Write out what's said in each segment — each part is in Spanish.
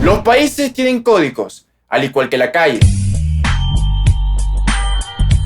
Los países tienen códigos, al igual que la calle.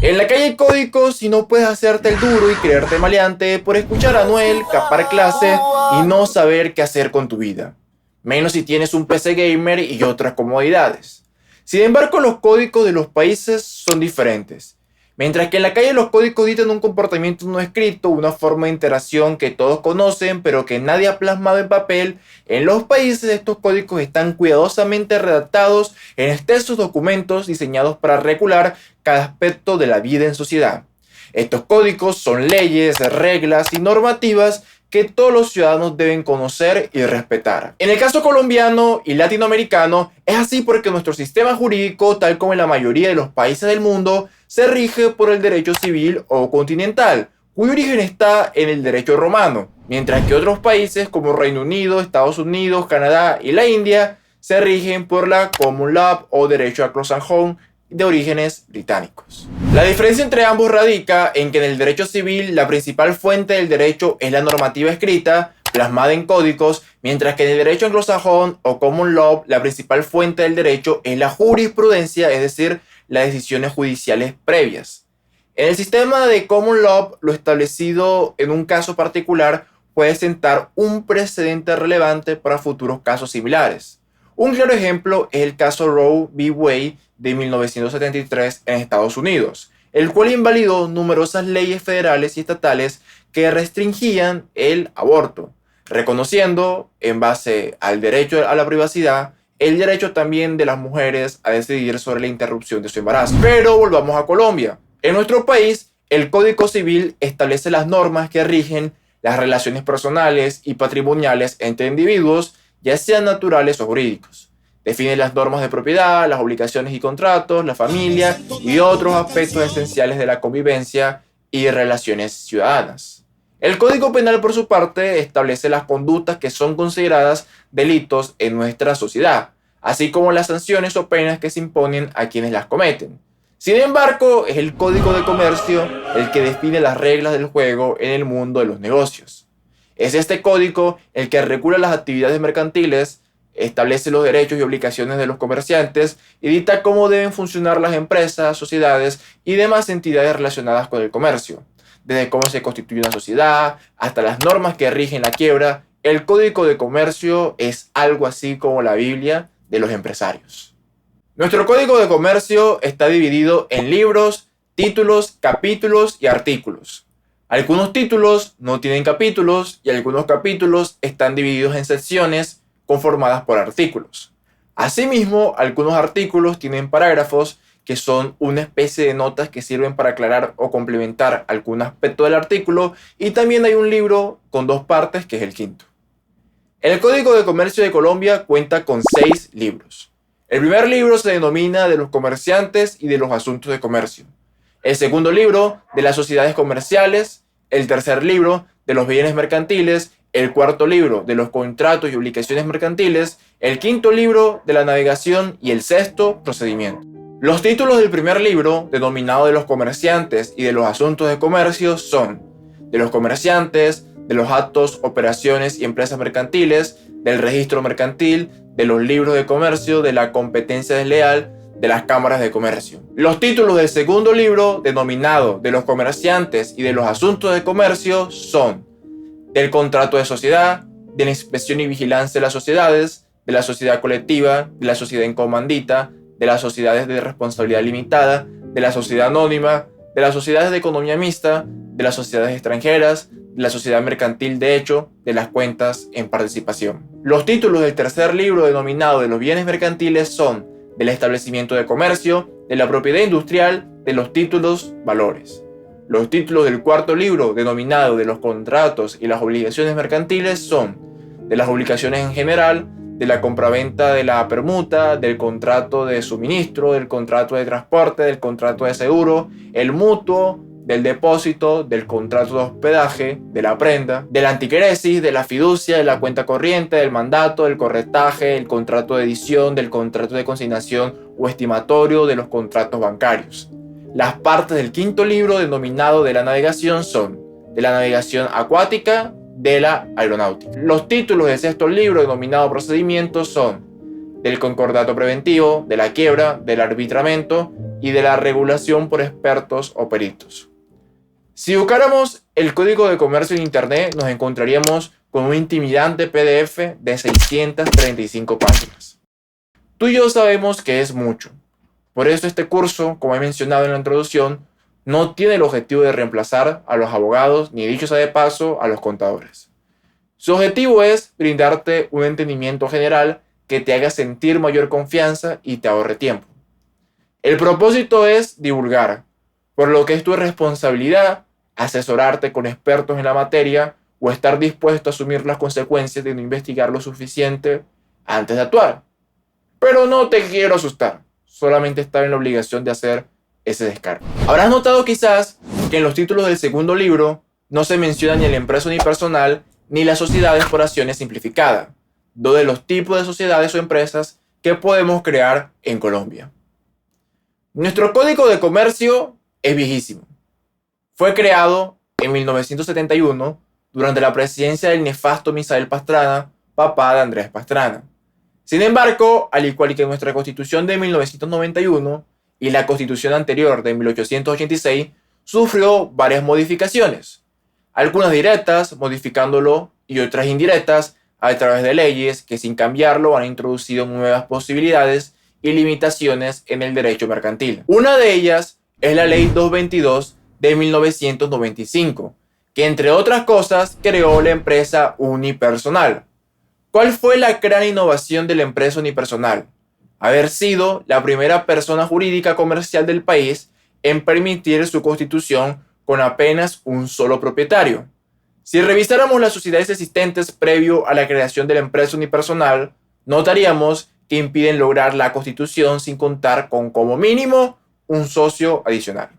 En la calle hay códigos y no puedes hacerte el duro y creerte maleante por escuchar a Anuel capar clase y no saber qué hacer con tu vida. Menos si tienes un PC gamer y otras comodidades. Sin embargo, los códigos de los países son diferentes. Mientras que en la calle los códigos dictan un comportamiento no escrito, una forma de interacción que todos conocen pero que nadie ha plasmado en papel, en los países estos códigos están cuidadosamente redactados en extensos documentos diseñados para regular cada aspecto de la vida en sociedad. Estos códigos son leyes, reglas y normativas que todos los ciudadanos deben conocer y respetar. En el caso colombiano y latinoamericano, es así porque nuestro sistema jurídico, tal como en la mayoría de los países del mundo, se rige por el derecho civil o continental, cuyo origen está en el derecho romano, mientras que otros países como Reino Unido, Estados Unidos, Canadá y la India se rigen por la common law o derecho anglosajón de orígenes británicos. La diferencia entre ambos radica en que en el derecho civil la principal fuente del derecho es la normativa escrita, plasmada en códigos, mientras que en el derecho anglosajón o common law la principal fuente del derecho es la jurisprudencia, es decir, las decisiones judiciales previas. En el sistema de common law, lo establecido en un caso particular puede sentar un precedente relevante para futuros casos similares. Un claro ejemplo es el caso Roe v. Wade de 1973 en Estados Unidos, el cual invalidó numerosas leyes federales y estatales que restringían el aborto, reconociendo, en base al derecho a la privacidad, el derecho también de las mujeres a decidir sobre la interrupción de su embarazo. Pero volvamos a Colombia. En nuestro país, el Código Civil establece las normas que rigen las relaciones personales y patrimoniales entre individuos, ya sean naturales o jurídicos. Define las normas de propiedad, las obligaciones y contratos, la familia y otros aspectos esenciales de la convivencia y relaciones ciudadanas. El Código Penal, por su parte, establece las conductas que son consideradas delitos en nuestra sociedad, así como las sanciones o penas que se imponen a quienes las cometen. Sin embargo, es el Código de Comercio el que define las reglas del juego en el mundo de los negocios. Es este código el que regula las actividades mercantiles, establece los derechos y obligaciones de los comerciantes y dicta cómo deben funcionar las empresas, sociedades y demás entidades relacionadas con el comercio. Desde cómo se constituye una sociedad hasta las normas que rigen la quiebra, el Código de Comercio es algo así como la Biblia de los empresarios. Nuestro Código de Comercio está dividido en libros, títulos, capítulos y artículos. Algunos títulos no tienen capítulos y algunos capítulos están divididos en secciones conformadas por artículos. Asimismo, algunos artículos tienen parágrafos que son una especie de notas que sirven para aclarar o complementar algún aspecto del artículo, y también hay un libro con dos partes que es el quinto. El Código de Comercio de Colombia cuenta con 6 libros. El primer libro se denomina de los comerciantes y de los asuntos de comercio. El segundo libro, de las sociedades comerciales. El tercer libro, de los bienes mercantiles. El cuarto libro, de los contratos y obligaciones mercantiles. El quinto libro, de la navegación. Y el sexto, procedimiento. Los títulos del primer libro, denominado de los comerciantes y de los asuntos de comercio, son de los comerciantes, de los actos, operaciones y empresas mercantiles, del registro mercantil, de los libros de comercio, de la competencia desleal, de las cámaras de comercio. Los títulos del segundo libro, denominado de los comerciantes y de los asuntos de comercio, son del contrato de sociedad, de la inspección y vigilancia de las sociedades, de la sociedad colectiva, de la sociedad en comandita, de las sociedades de responsabilidad limitada, de la sociedad anónima, de las sociedades de economía mixta, de las sociedades extranjeras, de la sociedad mercantil de hecho, de las cuentas en participación. Los títulos del tercer libro denominado de los bienes mercantiles son del establecimiento de comercio, de la propiedad industrial, de los títulos valores. Los títulos del cuarto libro denominado de los contratos y las obligaciones mercantiles son de las obligaciones en general, de la compraventa de la permuta, del contrato de suministro, del contrato de transporte, del contrato de seguro, el mutuo, del depósito, del contrato de hospedaje, de la prenda, de la antiqueresis, de la fiducia, de la cuenta corriente, del mandato, del corretaje, el contrato de edición, del contrato de consignación o estimatorio, de los contratos bancarios. Las partes del quinto libro denominado de la navegación son de la navegación acuática, de la aeronáutica. Los títulos del sexto libro denominado procedimientos son del concordato preventivo, de la quiebra, del arbitramiento y de la regulación por expertos o peritos. Si buscáramos el Código de Comercio en Internet, nos encontraríamos con un intimidante PDF de 635 páginas. Tú y yo sabemos que es mucho. Por eso este curso, como he mencionado en la introducción, no tiene el objetivo de reemplazar a los abogados, ni dicho sea de paso, a los contadores. Su objetivo es brindarte un entendimiento general que te haga sentir mayor confianza y te ahorre tiempo. El propósito es divulgar, por lo que es tu responsabilidad asesorarte con expertos en la materia o estar dispuesto a asumir las consecuencias de no investigar lo suficiente antes de actuar. Pero no te quiero asustar, solamente estar en la obligación de hacer ese descargo. Habrás notado quizás que en los títulos del segundo libro no se menciona ni la empresa unipersonal ni las sociedades por acciones simplificadas, dos de los tipos de sociedades o empresas que podemos crear en Colombia. Nuestro Código de Comercio es viejísimo. Fue creado en 1971 durante la presidencia del nefasto Misael Pastrana, papá de Andrés Pastrana. Sin embargo, al igual que nuestra Constitución de 1991 y la Constitución anterior de 1886, sufrió varias modificaciones, algunas directas, modificándolo, y otras indirectas, a través de leyes que sin cambiarlo han introducido nuevas posibilidades y limitaciones en el derecho mercantil. Una de ellas es la Ley 222 de 1995, que entre otras cosas creó la empresa unipersonal. ¿Cuál fue la gran innovación de la empresa unipersonal? Haber sido la primera persona jurídica comercial del país en permitir su constitución con apenas un solo propietario. Si revisáramos las sociedades existentes previo a la creación de la empresa unipersonal, notaríamos que impiden lograr la constitución sin contar con como mínimo un socio adicional.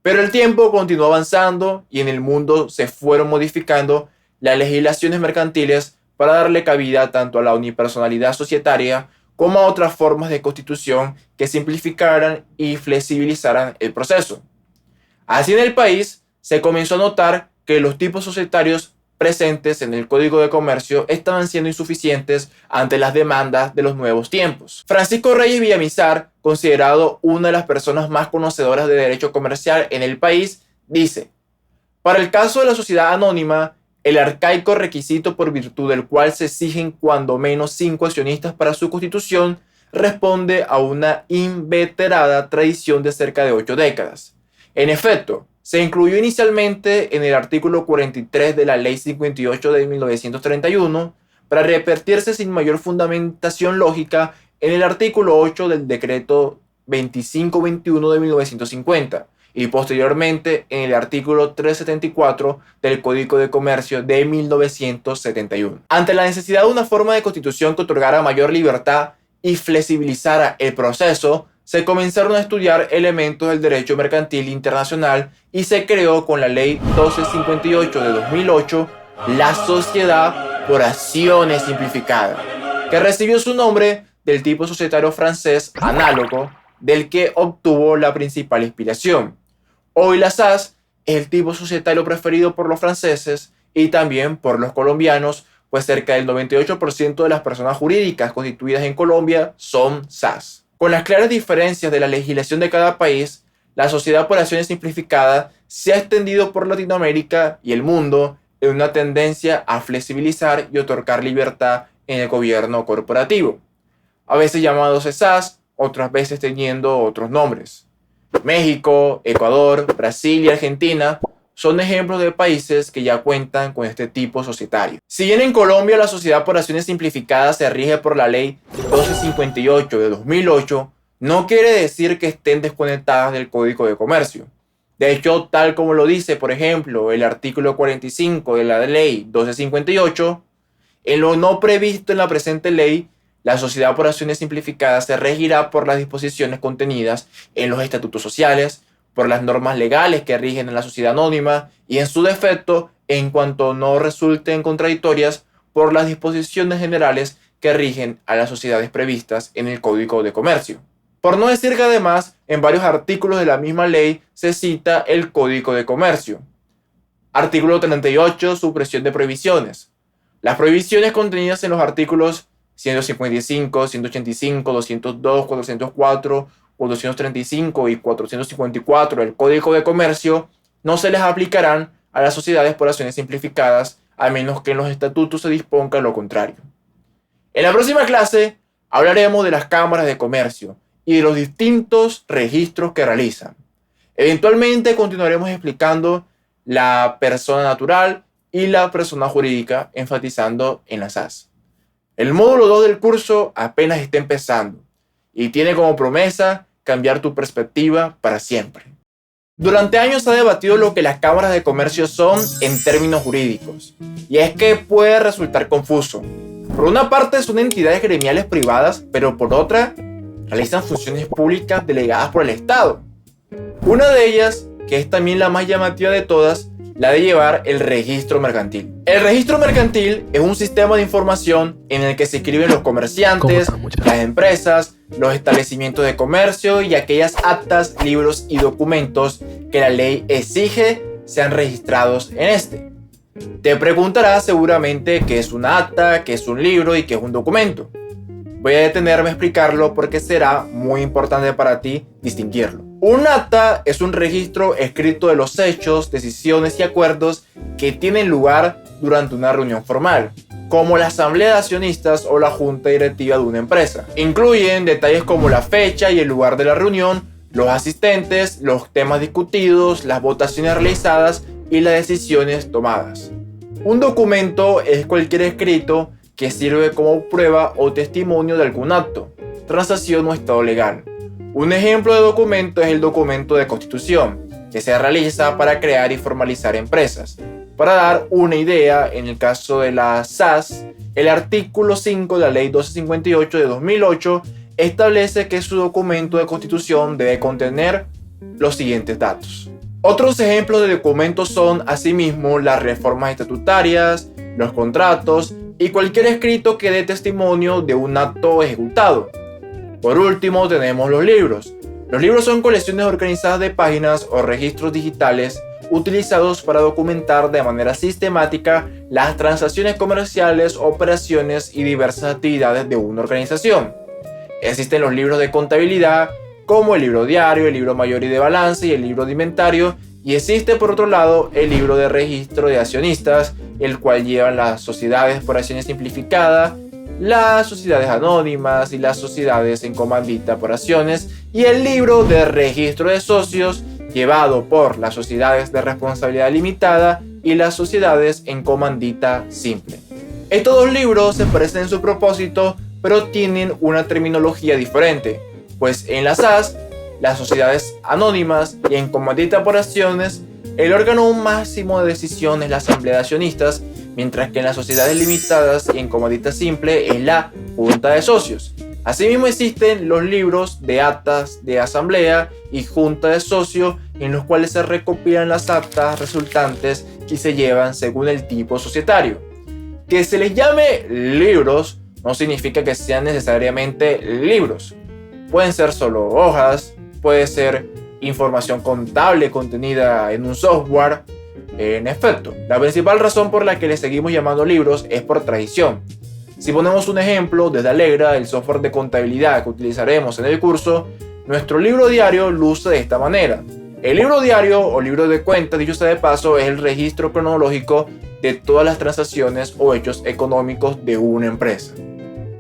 Pero el tiempo continuó avanzando y en el mundo se fueron modificando las legislaciones mercantiles para darle cabida tanto a la unipersonalidad societaria como a otras formas de constitución que simplificaran y flexibilizaran el proceso. Así en el país se comenzó a notar que los tipos societarios presentes en el Código de Comercio estaban siendo insuficientes ante las demandas de los nuevos tiempos. Francisco Reyes Villamizar, considerado una de las personas más conocedoras de derecho comercial en el país, dice: para el caso de la sociedad anónima, el arcaico requisito por virtud del cual se exigen cuando menos 5 accionistas para su constitución responde a una inveterada tradición de cerca de 8 décadas. En efecto, se incluyó inicialmente en el artículo 43 de la Ley 58 de 1931 para repetirse sin mayor fundamentación lógica en el artículo 8 del decreto 2521 de 1950 y posteriormente en el artículo 374 del Código de Comercio de 1971. Ante la necesidad de una forma de constitución que otorgara mayor libertad y flexibilizara el proceso, se comenzaron a estudiar elementos del derecho mercantil internacional y se creó con la Ley 1258 de 2008 la Sociedad por Acciones Simplificada, que recibió su nombre del tipo societario francés análogo del que obtuvo la principal inspiración. Hoy la SAS es el tipo societario preferido por los franceses y también por los colombianos, pues cerca del 98% de las personas jurídicas constituidas en Colombia son SAS. Con las claras diferencias de la legislación de cada país, la Sociedad por Acciones Simplificada se ha extendido por Latinoamérica y el mundo en una tendencia a flexibilizar y otorgar libertad en el gobierno corporativo, a veces llamados SAS, otras veces teniendo otros nombres. México, Ecuador, Brasil y Argentina son ejemplos de países que ya cuentan con este tipo societario. Si bien en Colombia la Sociedad por Acciones Simplificadas se rige por la Ley 1258 de 2008, no quiere decir que estén desconectadas del Código de Comercio. De hecho, tal como lo dice, por ejemplo, el artículo 45 de la Ley 1258, en lo no previsto en la presente ley, la Sociedad por Acciones Simplificadas se regirá por las disposiciones contenidas en los estatutos sociales, por las normas legales que rigen en la sociedad anónima y, en su defecto, en cuanto no resulten contradictorias, por las disposiciones generales que rigen a las sociedades previstas en el Código de Comercio. Por no decir que además, en varios artículos de la misma ley se cita el Código de Comercio. Artículo 38, supresión de prohibiciones. Las prohibiciones contenidas en los artículos 155, 185, 202, 404, 435 y 454 del Código de Comercio no se les aplicarán a las sociedades por acciones simplificadas, a menos que en los estatutos se disponga lo contrario. En la próxima clase hablaremos de las cámaras de comercio y de los distintos registros que realizan. Eventualmente continuaremos explicando la persona natural y la persona jurídica, enfatizando en las SAS. El módulo 2 del curso apenas está empezando y tiene como promesa cambiar tu perspectiva para siempre. Durante años se ha debatido lo que las cámaras de comercio son en términos jurídicos, y es que puede resultar confuso. Por una parte son entidades gremiales privadas, pero por otra realizan funciones públicas delegadas por el Estado. Una de ellas, que es también la más llamativa de todas, la de llevar el registro mercantil. El registro mercantil es un sistema de información en el que se escriben los comerciantes, las empresas, los establecimientos de comercio y aquellas actas, libros y documentos que la ley exige sean registrados en este. Te preguntarás seguramente qué es una acta, qué es un libro y qué es un documento. Voy a detenerme a explicarlo porque será muy importante para ti distinguirlo. Un acta es un registro escrito de los hechos, decisiones y acuerdos que tienen lugar durante una reunión formal, como la asamblea de accionistas o la junta directiva de una empresa. Incluyen detalles como la fecha y el lugar de la reunión, los asistentes, los temas discutidos, las votaciones realizadas y las decisiones tomadas. Un documento es cualquier escrito que sirve como prueba o testimonio de algún acto, transacción o estado legal. Un ejemplo de documento es el documento de constitución, que se realiza para crear y formalizar empresas. Para dar una idea, en el caso de la SAS, el artículo 5 de la Ley 1258 de 2008 establece que su documento de constitución debe contener los siguientes datos. Otros ejemplos de documentos son, asimismo, las reformas estatutarias, los contratos y cualquier escrito que dé testimonio de un acto ejecutado. Por último, tenemos los libros. Los libros son colecciones organizadas de páginas o registros digitales utilizados para documentar de manera sistemática las transacciones comerciales, operaciones y diversas actividades de una organización. Existen los libros de contabilidad, como el libro diario, el libro mayor y de balance y el libro de inventario, y existe por otro lado el libro de registro de accionistas, el cual llevan las sociedades por acciones simplificadas, las sociedades anónimas y las sociedades en comandita por acciones, y el libro de registro de socios, llevado por las sociedades de responsabilidad limitada y las sociedades en comandita simple. Estos dos libros se parecen en su propósito, pero tienen una terminología diferente, pues en las SAS, las sociedades anónimas y en comandita por acciones, el órgano máximo de decisión es la asamblea de accionistas, mientras que en las sociedades limitadas y en comandita simple es la junta de socios. Asimismo existen los libros de actas de asamblea y junta de socios, en los cuales se recopilan las actas resultantes y se llevan según el tipo societario. Que se les llame libros no significa que sean necesariamente libros. Pueden ser solo hojas, puede ser información contable contenida en un software. En efecto, la principal razón por la que le seguimos llamando libros es por tradición. Si ponemos un ejemplo, desde Alegra, el software de contabilidad que utilizaremos en el curso, nuestro libro diario luce de esta manera. El libro diario o libro de cuentas, dicho sea de paso, es el registro cronológico de todas las transacciones o hechos económicos de una empresa.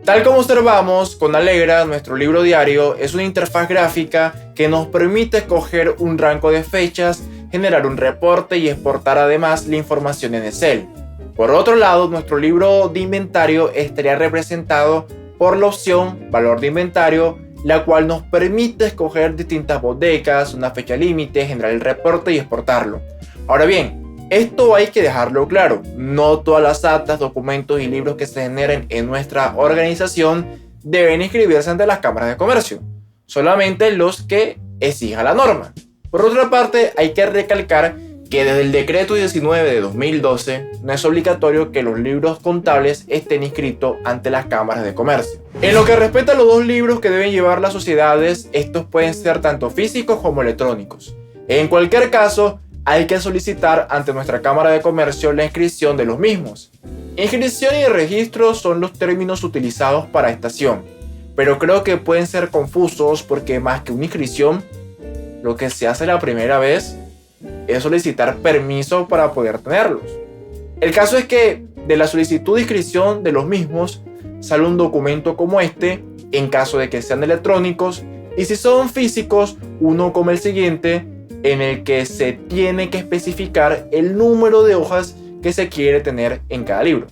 Tal como observamos, con Alegra, nuestro libro diario es una interfaz gráfica que nos permite escoger un rango de fechas, generar un reporte y exportar además la información en Excel. Por otro lado, nuestro libro de inventario estaría representado por la opción valor de inventario, la cual nos permite escoger distintas bodegas, una fecha límite, generar el reporte y exportarlo. Ahora bien, esto hay que dejarlo claro, no todas las actas, documentos y libros que se generen en nuestra organización deben inscribirse ante las cámaras de comercio, solamente los que exija la norma. Por otra parte, hay que recalcar que desde el decreto 19 de 2012 no es obligatorio que los libros contables estén inscritos ante las cámaras de comercio. En lo que respecta a los dos libros que deben llevar las sociedades, estos pueden ser tanto físicos como electrónicos. En cualquier caso, hay que solicitar ante nuestra cámara de comercio la inscripción de los mismos. Inscripción y registro son los términos utilizados para estación, pero creo que pueden ser confusos porque más que una inscripción, lo que se hace la primera vez es solicitar permiso para poder tenerlos. El caso es que de la solicitud de inscripción de los mismos sale un documento como este en caso de que sean electrónicos, y si son físicos, uno como el siguiente en el que se tiene que especificar el número de hojas que se quiere tener en cada libro.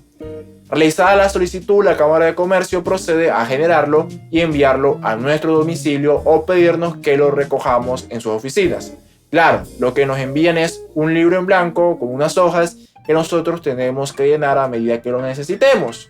Realizada la solicitud, la Cámara de Comercio procede a generarlo y enviarlo a nuestro domicilio o pedirnos que lo recojamos en sus oficinas. Claro, lo que nos envían es un libro en blanco con unas hojas que nosotros tenemos que llenar a medida que lo necesitemos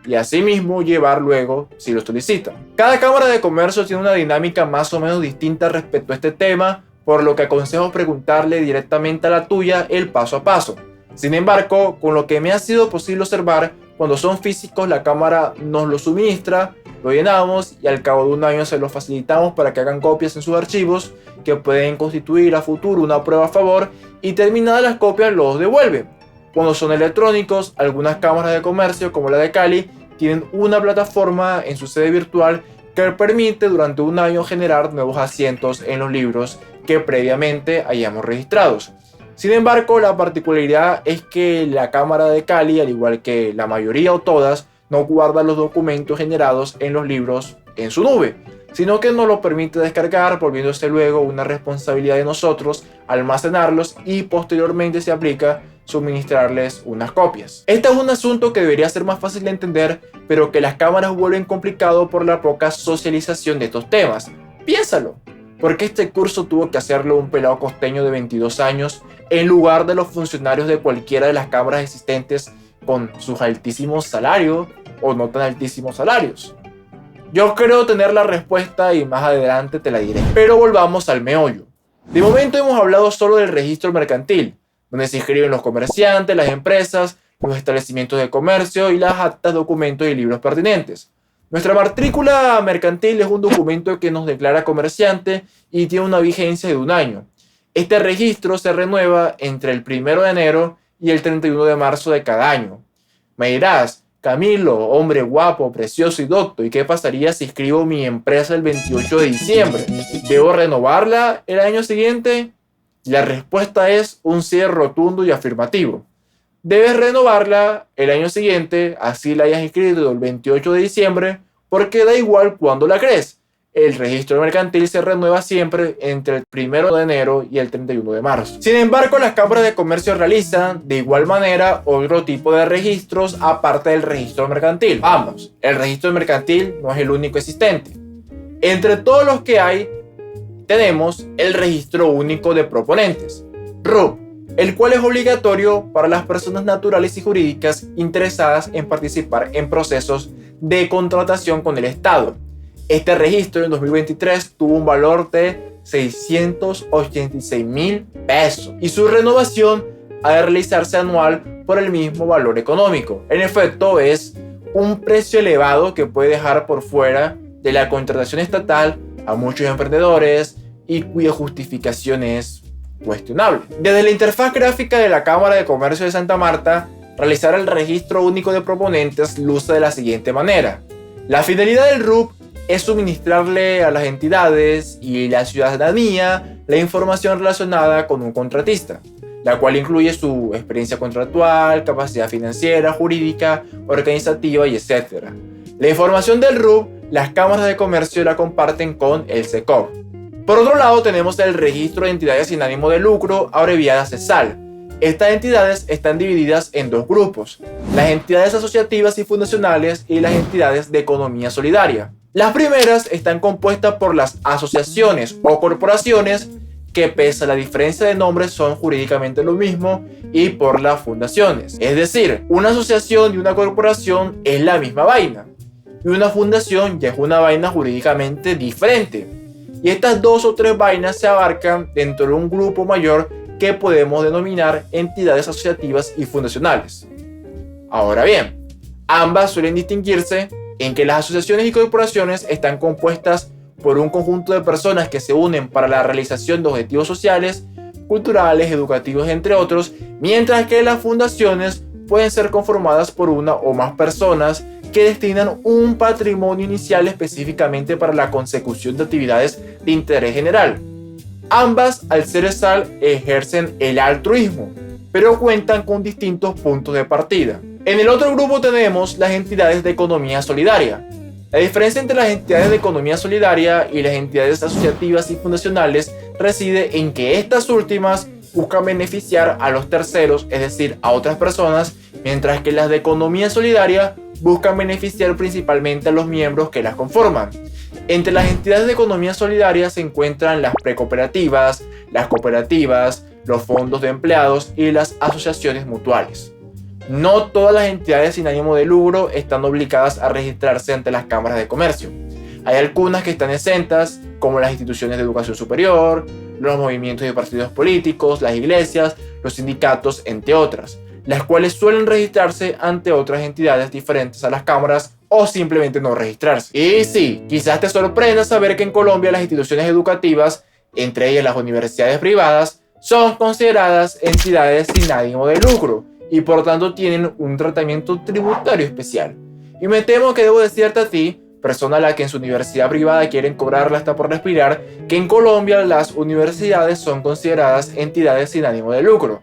y asimismo llevar luego si lo solicitan. Cada Cámara de Comercio tiene una dinámica más o menos distinta respecto a este tema, por lo que aconsejo preguntarle directamente a la tuya el paso a paso. Sin embargo, con lo que me ha sido posible observar, cuando son físicos la Cámara nos lo suministra, lo llenamos y al cabo de un año se lo facilitamos para que hagan copias en sus archivos que pueden constituir a futuro una prueba a favor, y terminadas las copias los devuelven. Cuando son electrónicos, algunas cámaras de comercio como la de Cali tienen una plataforma en su sede virtual que permite durante un año generar nuevos asientos en los libros que previamente hayamos registrados. Sin embargo, la particularidad es que la Cámara de Cali, al igual que la mayoría o todas, no guarda los documentos generados en los libros en su nube, sino que nos lo permite descargar, volviéndose luego una responsabilidad de nosotros almacenarlos y posteriormente se aplica suministrarles unas copias. Este es un asunto que debería ser más fácil de entender, pero que las cámaras vuelven complicado por la poca socialización de estos temas. Piénsalo, ¿por qué este curso tuvo que hacerlo un pelado costeño de 22 años en lugar de los funcionarios de cualquiera de las cámaras existentes con sus altísimos salarios o no tan altísimos salarios? Yo creo tener la respuesta y más adelante te la diré. Pero volvamos al meollo. De momento hemos hablado solo del registro mercantil, donde se inscriben los comerciantes, las empresas, los establecimientos de comercio y las actas, documentos y libros pertinentes. Nuestra matrícula mercantil es un documento que nos declara comerciante y tiene una vigencia de un año. Este registro se renueva entre el 1 de enero y el 31 de marzo de cada año. Me dirás, Camilo, hombre guapo, precioso y docto, ¿y qué pasaría si inscribo mi empresa el 28 de diciembre? ¿Debo renovarla el año siguiente? La respuesta es un sí rotundo y afirmativo. Debes renovarla el año siguiente, así la hayas inscrito el 28 de diciembre, porque da igual cuándo la crees. El registro mercantil se renueva siempre entre el 1 de enero y el 31 de marzo. Sin embargo, las cámaras de comercio realizan de igual manera otro tipo de registros aparte del registro mercantil. Vamos, el registro mercantil no es el único existente. Entre todos los que hay, tenemos el registro único de proponentes, RUP, el cual es obligatorio para las personas naturales y jurídicas interesadas en participar en procesos de contratación con el Estado. Este registro en 2023 tuvo un valor de 686,000 pesos y su renovación ha de realizarse anual por el mismo valor económico. En efecto, es un precio elevado que puede dejar por fuera de la contratación estatal a muchos emprendedores y cuya justificación es cuestionable. Desde la interfaz gráfica de la Cámara de Comercio de Santa Marta, realizar el registro único de proponentes luce de la siguiente manera. La finalidad del RUP es suministrarle a las entidades y la ciudadanía la información relacionada con un contratista, la cual incluye su experiencia contractual, capacidad financiera, jurídica, organizativa y etc. La información del RUP, las cámaras de comercio la comparten con el SECOC. Por otro lado, tenemos el registro de entidades sin ánimo de lucro, abreviadas CESAL. Estas entidades están divididas en dos grupos: las entidades asociativas y fundacionales y las entidades de economía solidaria. Las primeras están compuestas por las asociaciones o corporaciones, que pese a la diferencia de nombres son jurídicamente lo mismo, y por las fundaciones. Es decir, una asociación y una corporación es la misma vaina, y una fundación ya es una vaina jurídicamente diferente. Y estas dos o tres vainas se abarcan dentro de un grupo mayor que podemos denominar entidades asociativas y fundacionales. Ahora bien, ambas suelen distinguirse en que las asociaciones y corporaciones están compuestas por un conjunto de personas que se unen para la realización de objetivos sociales, culturales, educativos, entre otros, mientras que las fundaciones pueden ser conformadas por una o más personas que destinan un patrimonio inicial específicamente para la consecución de actividades de interés general. Ambas, al ser ESAL, ejercen el altruismo, pero cuentan con distintos puntos de partida. En el otro grupo tenemos las entidades de economía solidaria. La diferencia entre las entidades de economía solidaria y las entidades asociativas y fundacionales reside en que estas últimas buscan beneficiar a los terceros, es decir, a otras personas, mientras que las de economía solidaria buscan beneficiar principalmente a los miembros que las conforman. Entre las entidades de economía solidaria se encuentran las precooperativas, las cooperativas, los fondos de empleados y las asociaciones mutuales. No todas las entidades sin ánimo de lucro están obligadas a registrarse ante las cámaras de comercio. Hay algunas que están exentas, como las instituciones de educación superior, los movimientos de partidos políticos, las iglesias, los sindicatos, entre otras, las cuales suelen registrarse ante otras entidades diferentes a las cámaras o simplemente no registrarse. Y sí, quizás te sorprenda saber que en Colombia las instituciones educativas, entre ellas las universidades privadas, son consideradas entidades sin ánimo de lucro y por tanto tienen un tratamiento tributario especial. Y me temo que debo decirte a ti, persona a la que en su universidad privada quieren cobrarla hasta por respirar, que en Colombia las universidades son consideradas entidades sin ánimo de lucro.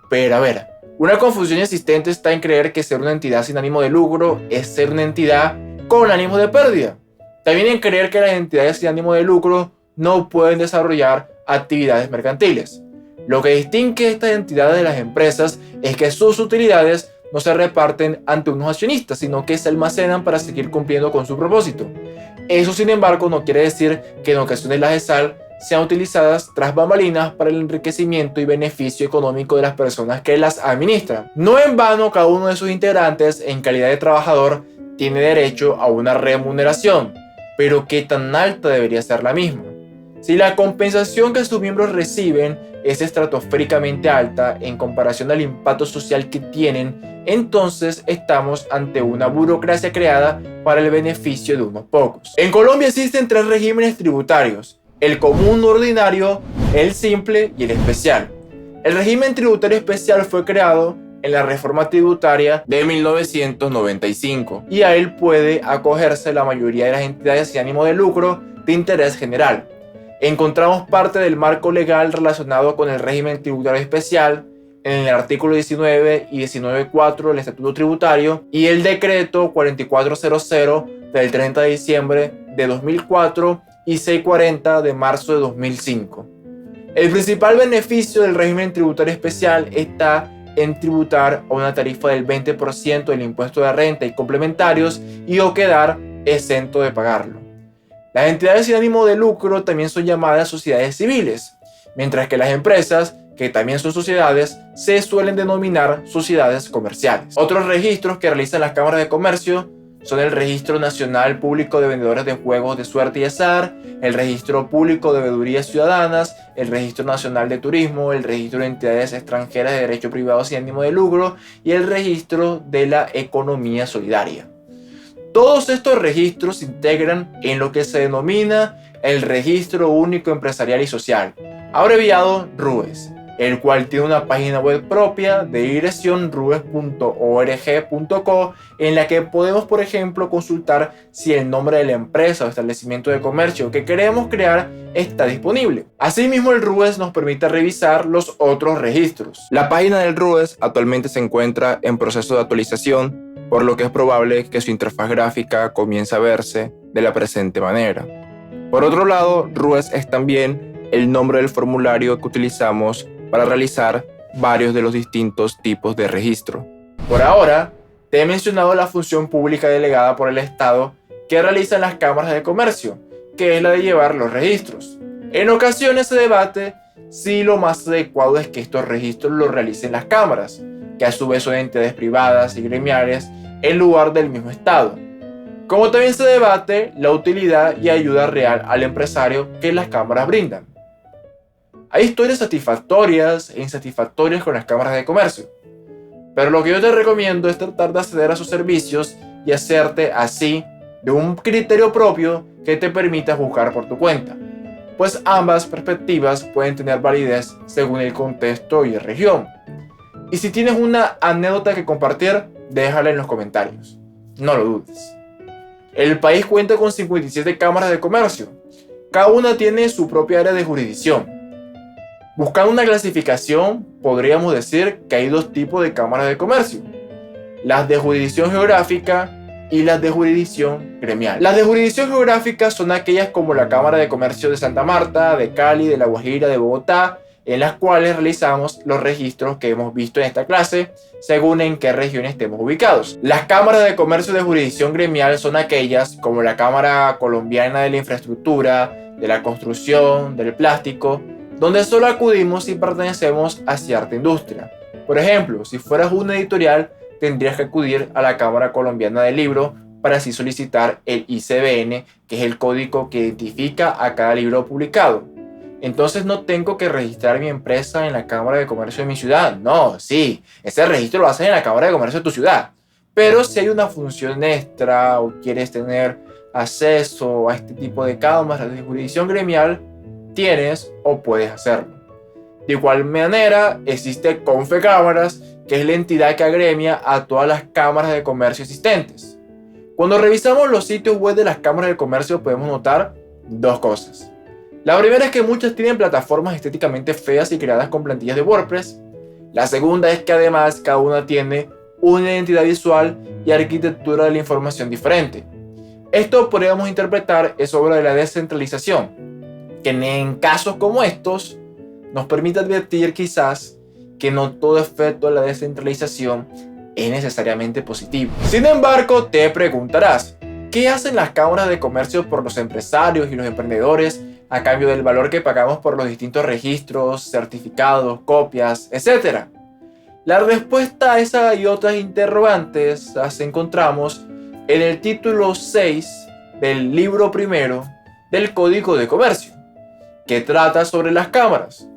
Pero a ver, una confusión existente está en creer que ser una entidad sin ánimo de lucro es ser una entidad con ánimo de pérdida. También en creer que las entidades sin ánimo de lucro no pueden desarrollar actividades mercantiles. Lo que distingue estas entidades de las empresas es que sus utilidades no se reparten ante unos accionistas, sino que se almacenan para seguir cumpliendo con su propósito. Eso, sin embargo, no quiere decir que en ocasiones las ESAL sean utilizadas tras bambalinas para el enriquecimiento y beneficio económico de las personas que las administran. No en vano, cada uno de sus integrantes, en calidad de trabajador, tiene derecho a una remuneración, pero ¿qué tan alta debería ser la misma? Si la compensación que sus miembros reciben es estratosféricamente alta en comparación al impacto social que tienen, entonces estamos ante una burocracia creada para el beneficio de unos pocos. En Colombia existen tres regímenes tributarios: el común ordinario, el simple y el especial. El régimen tributario especial fue creado en la reforma tributaria de 1995 y a él puede acogerse la mayoría de las entidades sin ánimo de lucro de interés general. Encontramos parte del marco legal relacionado con el régimen tributario especial en el artículo 19 y 19.4 del Estatuto Tributario y el decreto 4400 del 30 de diciembre de 2004 y 640 de marzo de 2005. El principal beneficio del régimen tributario especial está en tributar a una tarifa del 20% del impuesto de renta y complementarios y o quedar exento de pagarlo. Las entidades sin ánimo de lucro también son llamadas sociedades civiles, mientras que las empresas, que también son sociedades, se suelen denominar sociedades comerciales. Otros registros que realizan las cámaras de comercio son el Registro Nacional Público de Vendedores de Juegos de Suerte y Azar, el Registro Público de Veedurías Ciudadanas, el Registro Nacional de Turismo, el Registro de Entidades Extranjeras de Derecho Privado sin ánimo de lucro y el Registro de la Economía Solidaria. Todos estos registros se integran en lo que se denomina el Registro Único Empresarial y Social, abreviado RUES, el cual tiene una página web propia de dirección rues.org.co en la que podemos, por ejemplo, consultar si el nombre de la empresa o establecimiento de comercio que queremos crear está disponible. Asimismo, el RUES nos permite revisar los otros registros. La página del RUES actualmente se encuentra en proceso de actualización, por lo que es probable que su interfaz gráfica comience a verse de la presente manera. Por otro lado, RUES es también el nombre del formulario que utilizamos para realizar varios de los distintos tipos de registro. Por ahora, te he mencionado la función pública delegada por el Estado que realizan las cámaras de comercio, que es la de llevar los registros. En ocasiones se debate si lo más adecuado es que estos registros los realicen las cámaras, que a su vez son entidades privadas y gremiales en lugar del mismo Estado. Como también se debate la utilidad y ayuda real al empresario que las cámaras brindan. Hay historias satisfactorias e insatisfactorias con las cámaras de comercio, pero lo que yo te recomiendo es tratar de acceder a sus servicios y hacerte así de un criterio propio que te permita juzgar por tu cuenta, pues ambas perspectivas pueden tener validez según el contexto y región. Y si tienes una anécdota que compartir, déjala en los comentarios. No lo dudes. El país cuenta con 57 cámaras de comercio. Cada una tiene su propia área de jurisdicción. Buscando una clasificación, podríamos decir que hay dos tipos de cámaras de comercio: las de jurisdicción geográfica y las de jurisdicción gremial. Las de jurisdicción geográfica son aquellas como la Cámara de Comercio de Santa Marta, de Cali, de La Guajira, de Bogotá, en las cuales realizamos los registros que hemos visto en esta clase, según en qué región estemos ubicados. Las cámaras de comercio de jurisdicción gremial son aquellas como la Cámara Colombiana de la Infraestructura, de la Construcción, del Plástico, donde solo acudimos si pertenecemos a cierta industria. Por ejemplo, si fueras una editorial, tendrías que acudir a la Cámara Colombiana del Libro para así solicitar el ICBN, que es el código que identifica a cada libro publicado. Entonces no tengo que registrar mi empresa en la Cámara de Comercio de mi ciudad. No, sí, ese registro lo haces en la Cámara de Comercio de tu ciudad. Pero si hay una función extra o quieres tener acceso a este tipo de cámaras de jurisdicción gremial, tienes o puedes hacerlo. De igual manera, existe Confecámaras, que es la entidad que agremia a todas las cámaras de comercio existentes. Cuando revisamos los sitios web de las cámaras de comercio podemos notar dos cosas. La primera es que muchas tienen plataformas estéticamente feas y creadas con plantillas de WordPress. La segunda es que además cada una tiene una identidad visual y arquitectura de la información diferente. Esto podríamos interpretar es obra de la descentralización, que en casos como estos nos permite advertir quizás que no todo efecto de la descentralización es necesariamente positivo. Sin embargo, te preguntarás, ¿qué hacen las cámaras de comercio por los empresarios y los emprendedores a cambio del valor que pagamos por los distintos registros, certificados, copias, etcétera? La respuesta a esa y otras interrogantes las encontramos en el título 6 del libro primero del Código de Comercio, que trata sobre las cámaras.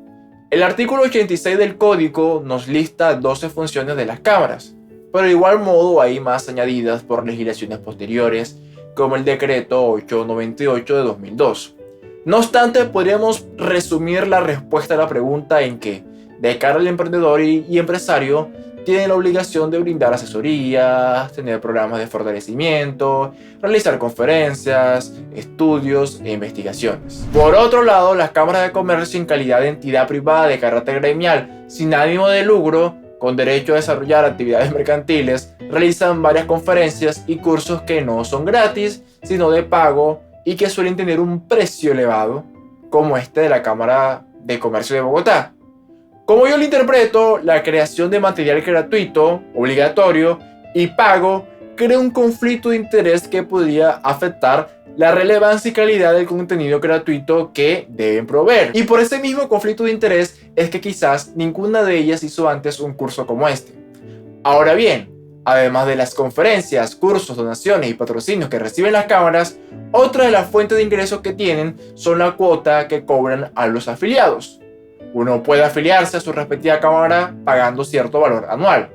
El artículo 86 del código nos lista 12 funciones de las cámaras, pero de igual modo hay más añadidas por legislaciones posteriores, como el decreto 898 de 2002. No obstante, podríamos resumir la respuesta a la pregunta en que, de cara al emprendedor y empresario, tienen la obligación de brindar asesorías, tener programas de fortalecimiento, realizar conferencias, estudios e investigaciones. Por otro lado, las cámaras de comercio en calidad de entidad privada de carácter gremial, sin ánimo de lucro, con derecho a desarrollar actividades mercantiles, realizan varias conferencias y cursos que no son gratis, sino de pago y que suelen tener un precio elevado, como este de la Cámara de Comercio de Bogotá. Como yo lo interpreto, la creación de material gratuito, obligatorio y pago crea un conflicto de interés que podría afectar la relevancia y calidad del contenido gratuito que deben proveer. Y por ese mismo conflicto de interés es que quizás ninguna de ellas hizo antes un curso como este. Ahora bien, además de las conferencias, cursos, donaciones y patrocinios que reciben las cámaras, otra de las fuentes de ingresos que tienen son la cuota que cobran a los afiliados. Uno puede afiliarse a su respectiva cámara pagando cierto valor anual.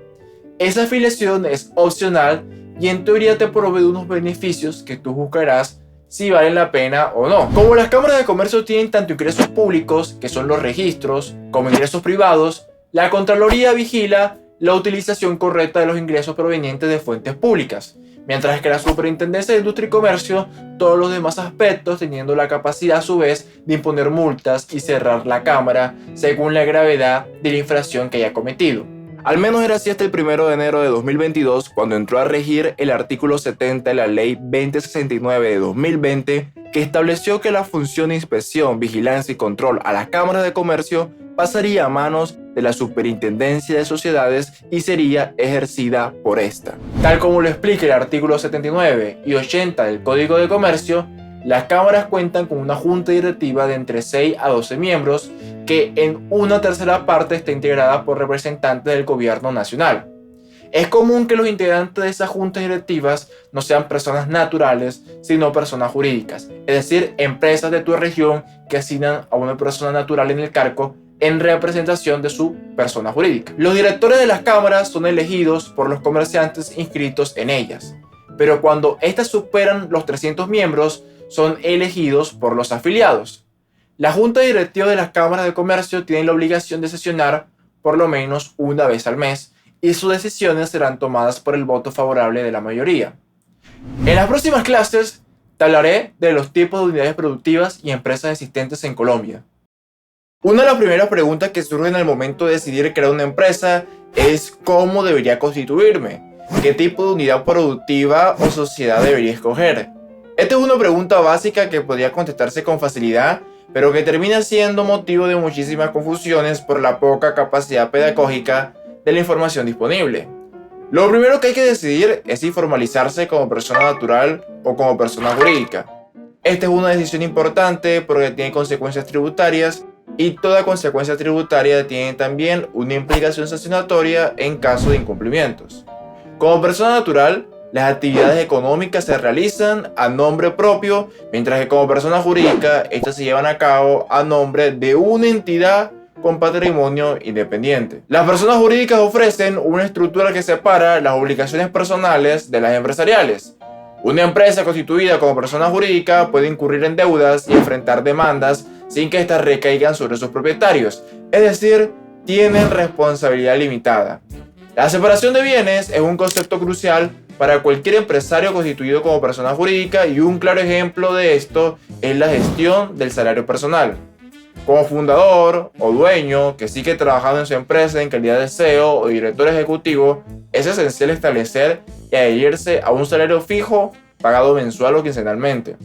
Esa afiliación es opcional y en teoría te provee unos beneficios que tú buscarás si valen la pena o no. Como las cámaras de comercio tienen tanto ingresos públicos, que son los registros, como ingresos privados, la Contraloría vigila la utilización correcta de los ingresos provenientes de fuentes públicas, mientras que la Superintendencia de Industria y Comercio todos los demás aspectos, teniendo la capacidad a su vez de imponer multas y cerrar la cámara según la gravedad de la infracción que haya cometido. Al menos era así hasta el 1 de enero de 2022, cuando entró a regir el artículo 70 de la Ley 2069 de 2020, que estableció que la función de inspección, vigilancia y control a las cámaras de comercio pasaría a manos de la Superintendencia de Sociedades y sería ejercida por esta. Tal como lo explica el artículo 79 y 80 del Código de Comercio, las cámaras cuentan con una junta directiva de entre 6 a 12 miembros que en una tercera parte está integrada por representantes del gobierno nacional. Es común que los integrantes de esas juntas directivas no sean personas naturales, sino personas jurídicas, es decir, empresas de tu región que asignan a una persona natural en el cargo en representación de su persona jurídica. Los directores de las cámaras son elegidos por los comerciantes inscritos en ellas, pero cuando éstas superan los 300 miembros, son elegidos por los afiliados. La junta directiva de las cámaras de comercio tiene la obligación de sesionar por lo menos una vez al mes y sus decisiones serán tomadas por el voto favorable de la mayoría. En las próximas clases te hablaré de los tipos de unidades productivas y empresas existentes en Colombia. Una de las primeras preguntas que surgen al momento de decidir crear una empresa es ¿cómo debería constituirme? ¿Qué tipo de unidad productiva o sociedad debería escoger? Esta es una pregunta básica que podría contestarse con facilidad, pero que termina siendo motivo de muchísimas confusiones por la poca capacidad pedagógica de la información disponible. Lo primero que hay que decidir es si formalizarse como persona natural o como persona jurídica. Esta es una decisión importante porque tiene consecuencias tributarias y toda consecuencia tributaria tiene también una implicación sancionatoria en caso de incumplimientos. Como persona natural, las actividades económicas se realizan a nombre propio, mientras que como persona jurídica, estas se llevan a cabo a nombre de una entidad con patrimonio independiente. Las personas jurídicas ofrecen una estructura que separa las obligaciones personales de las empresariales. Una empresa constituida como persona jurídica puede incurrir en deudas y enfrentar demandas sin que éstas recaigan sobre sus propietarios, es decir, tienen responsabilidad limitada. La separación de bienes es un concepto crucial para cualquier empresario constituido como persona jurídica y un claro ejemplo de esto es la gestión del salario personal. Como fundador o dueño que sigue trabajando en su empresa en calidad de CEO o director ejecutivo, es esencial establecer y adherirse a un salario fijo pagado mensual o quincenalmente.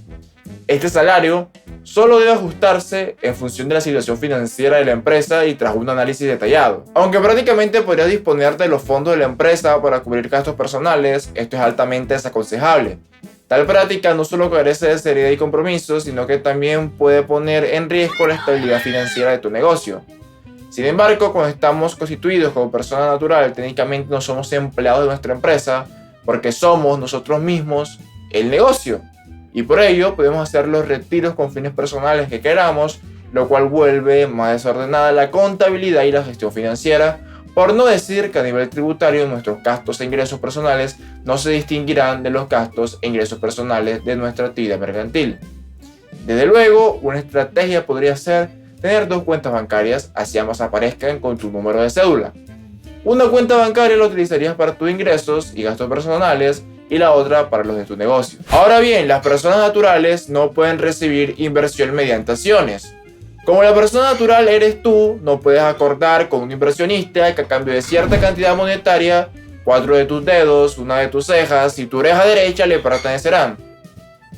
Este salario solo debe ajustarse en función de la situación financiera de la empresa y tras un análisis detallado. Aunque prácticamente podría disponer de los fondos de la empresa para cubrir gastos personales, esto es altamente desaconsejable. Tal práctica no solo carece de seriedad y compromiso, sino que también puede poner en riesgo la estabilidad financiera de tu negocio. Sin embargo, cuando estamos constituidos como persona natural, técnicamente no somos empleados de nuestra empresa, porque somos nosotros mismos el negocio. Y por ello podemos hacer los retiros con fines personales que queramos, lo cual vuelve más desordenada la contabilidad y la gestión financiera, por no decir que a nivel tributario nuestros gastos e ingresos personales no se distinguirán de los gastos e ingresos personales de nuestra actividad mercantil. Desde luego, una estrategia podría ser tener dos cuentas bancarias, así ambas aparezcan con tu número de cédula. Una cuenta bancaria la utilizarías para tus ingresos y gastos personales y la otra para los de tu negocio. Ahora bien, las personas naturales no pueden recibir inversión mediante acciones. Como la persona natural eres tú, no puedes acordar con un inversionista que a cambio de cierta cantidad monetaria, 4 de tus dedos, una de tus cejas y tu oreja derecha le pertenecerán.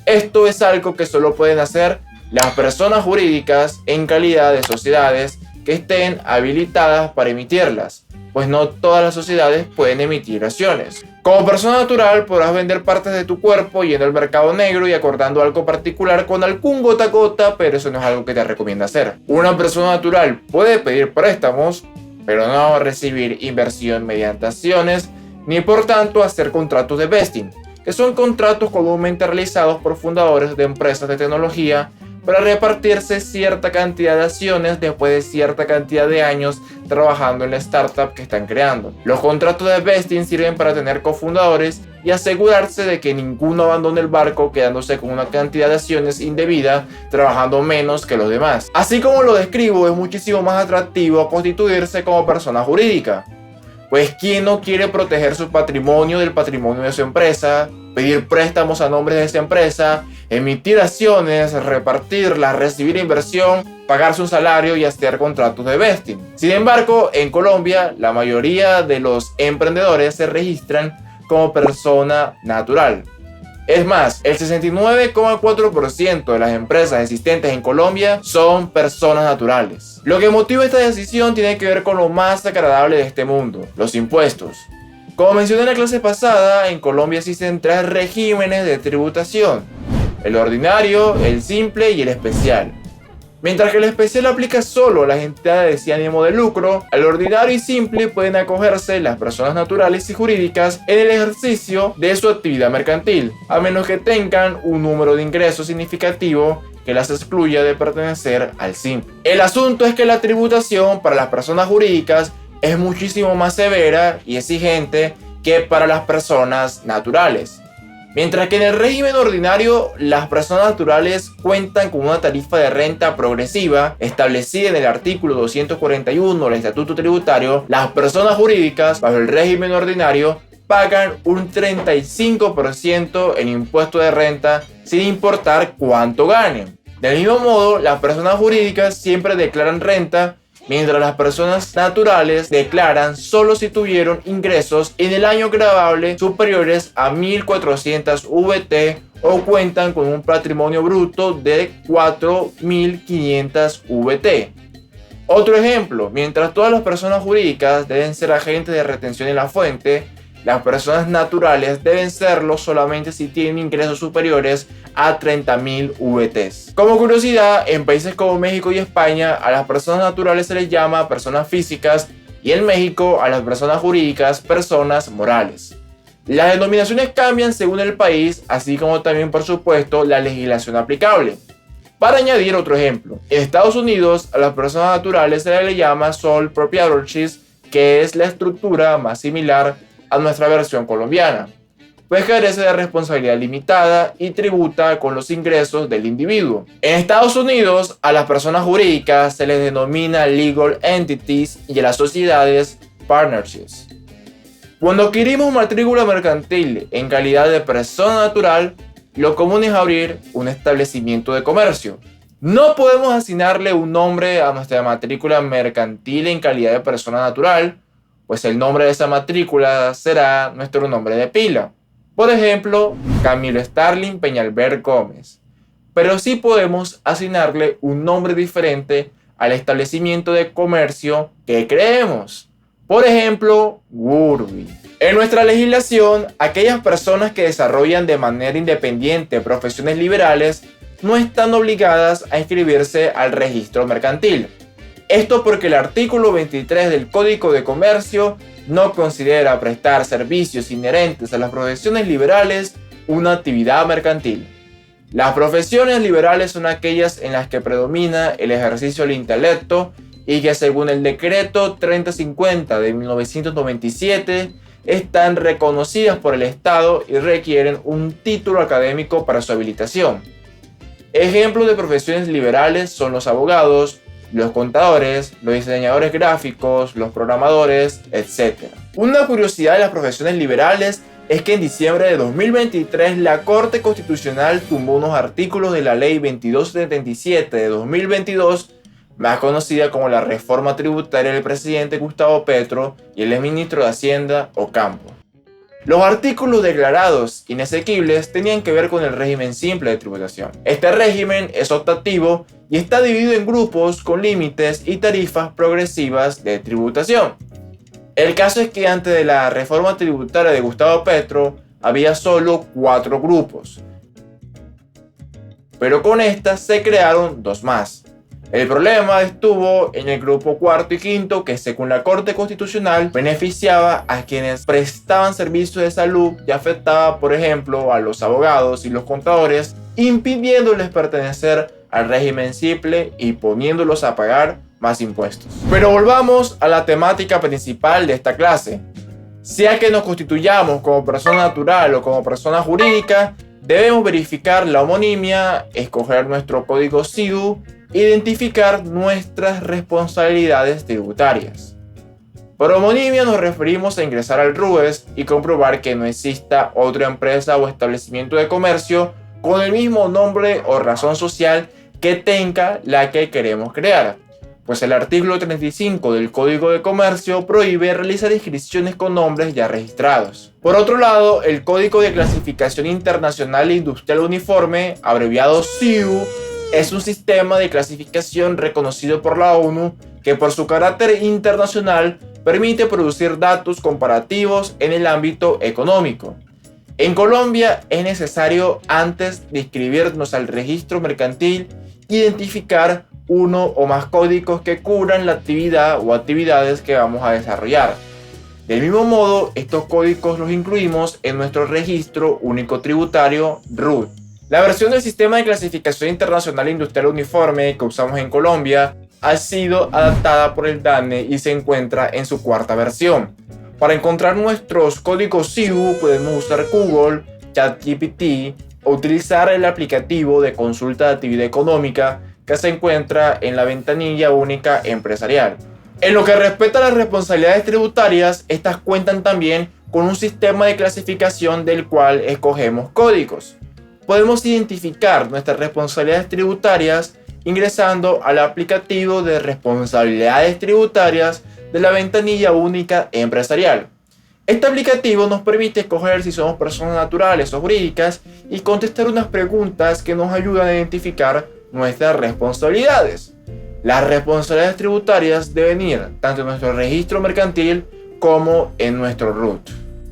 Esto es algo que solo pueden hacer las personas jurídicas en calidad de sociedades que estén habilitadas para emitirlas, pues no todas las sociedades pueden emitir acciones. Como persona natural podrás vender partes de tu cuerpo yendo al mercado negro y acordando algo particular con algún gota a gota, pero eso no es algo que te recomienda hacer. Una persona natural puede pedir préstamos, pero no recibir inversión mediante acciones, ni por tanto hacer contratos de vesting, que son contratos comúnmente realizados por fundadores de empresas de tecnología para repartirse cierta cantidad de acciones después de cierta cantidad de años trabajando en la startup que están creando. Los contratos de vesting sirven para tener cofundadores y asegurarse de que ninguno abandone el barco quedándose con una cantidad de acciones indebida trabajando menos que los demás. Así como lo describo, es muchísimo más atractivo constituirse como persona jurídica. Pues ¿quién no quiere proteger su patrimonio del patrimonio de su empresa, pedir préstamos a nombre de esa empresa, emitir acciones, repartirlas, recibir inversión, pagarse un salario y hacer contratos de vesting? Sin embargo, en Colombia, la mayoría de los emprendedores se registran como persona natural. Es más, el 69,4% de las empresas existentes en Colombia son personas naturales. Lo que motiva esta decisión tiene que ver con lo más agradable de este mundo: los impuestos. Como mencioné en la clase pasada, en Colombia existen 3 regímenes de tributación: el ordinario, el simple y el especial. Mientras que el especial aplica solo a las entidades sin ánimo de lucro, al ordinario y simple pueden acogerse las personas naturales y jurídicas en el ejercicio de su actividad mercantil, a menos que tengan un número de ingresos significativo que las excluya de pertenecer al simple. El asunto es que la tributación para las personas jurídicas es muchísimo más severa y exigente que para las personas naturales. Mientras que en el régimen ordinario, las personas naturales cuentan con una tarifa de renta progresiva establecida en el artículo 241 del Estatuto Tributario, las personas jurídicas, bajo el régimen ordinario, pagan un 35% en impuesto de renta sin importar cuánto ganen. Del mismo modo, las personas jurídicas siempre declaran renta, mientras las personas naturales declaran solo si tuvieron ingresos en el año gravable superiores a 1.400 VT o cuentan con un patrimonio bruto de 4.500 VT. Otro ejemplo, mientras todas las personas jurídicas deben ser agentes de retención en la fuente, las personas naturales deben serlo solamente si tienen ingresos superiores a 30.000 VTs. Como curiosidad, en países como México y España, a las personas naturales se les llama personas físicas y en México a las personas jurídicas personas morales. Las denominaciones cambian según el país, así como también, por supuesto, la legislación aplicable. Para añadir otro ejemplo, en Estados Unidos a las personas naturales se les llama sole proprietorships, que es la estructura más similar a nuestra versión colombiana, pues carece de responsabilidad limitada y tributa con los ingresos del individuo. En Estados Unidos, a las personas jurídicas se les denomina legal entities y a las sociedades partnerships. Cuando adquirimos matrícula mercantil en calidad de persona natural, lo común es abrir un establecimiento de comercio. No podemos asignarle un nombre a nuestra matrícula mercantil en calidad de persona natural, pues el nombre de esa matrícula será nuestro nombre de pila. Por ejemplo, Camilo Starling Peñalver Gómez. Pero sí podemos asignarle un nombre diferente al establecimiento de comercio que creemos. Por ejemplo, Wurby. En nuestra legislación, aquellas personas que desarrollan de manera independiente profesiones liberales no están obligadas a inscribirse al registro mercantil. Esto porque el artículo 23 del Código de Comercio no considera prestar servicios inherentes a las profesiones liberales una actividad mercantil. Las profesiones liberales son aquellas en las que predomina el ejercicio del intelecto y que según el decreto 3050 de 1997 están reconocidas por el Estado y requieren un título académico para su habilitación. Ejemplos de profesiones liberales son los abogados, los contadores, los diseñadores gráficos, los programadores, etc. Una curiosidad de las profesiones liberales es que en diciembre de 2023 la Corte Constitucional tumbó unos artículos de la Ley 2277 de 2022, más conocida como la reforma tributaria del presidente Gustavo Petro y el exministro de Hacienda Ocampo. Los artículos declarados inasequibles tenían que ver con el régimen simple de tributación. Este régimen es optativo y está dividido en grupos con límites y tarifas progresivas de tributación. El caso es que antes de la reforma tributaria de Gustavo Petro había solo 4 grupos, pero con esta se crearon 2 más. El problema estuvo en el grupo cuarto y quinto, que según la Corte Constitucional beneficiaba a quienes prestaban servicios de salud y afectaba, por ejemplo, a los abogados y los contadores, impidiéndoles pertenecer al régimen simple y poniéndolos a pagar más impuestos. Pero volvamos a la temática principal de esta clase. Sea que nos constituyamos como persona natural o como persona jurídica, debemos verificar la homonimia, escoger nuestro código SIDU, identificar nuestras responsabilidades tributarias. Por homonimia nos referimos a ingresar al RUES y comprobar que no exista otra empresa o establecimiento de comercio con el mismo nombre o razón social que tenga la que queremos crear, pues el artículo 35 del Código de Comercio prohíbe realizar inscripciones con nombres ya registrados. Por otro lado, el Código de Clasificación Internacional Industrial Uniforme, abreviado CIU, es un sistema de clasificación reconocido por la ONU que por su carácter internacional permite producir datos comparativos en el ámbito económico. En Colombia es necesario, antes de inscribirnos al registro mercantil, identificar uno o más códigos que cubran la actividad o actividades que vamos a desarrollar. Del mismo modo, estos códigos los incluimos en nuestro registro único tributario RUT. La versión del Sistema de Clasificación Internacional Industrial Uniforme que usamos en Colombia ha sido adaptada por el DANE y se encuentra en su 4ª versión. Para encontrar nuestros códigos SIU podemos usar Google, ChatGPT o utilizar el aplicativo de consulta de actividad económica que se encuentra en la ventanilla única empresarial. En lo que respecta a las responsabilidades tributarias, estas cuentan también con un sistema de clasificación del cual escogemos códigos. Podemos identificar nuestras responsabilidades tributarias ingresando al aplicativo de responsabilidades tributarias de la ventanilla única empresarial. Este aplicativo nos permite escoger si somos personas naturales o jurídicas y contestar unas preguntas que nos ayudan a identificar nuestras responsabilidades. Las responsabilidades tributarias deben ir tanto en nuestro registro mercantil como en nuestro RUT.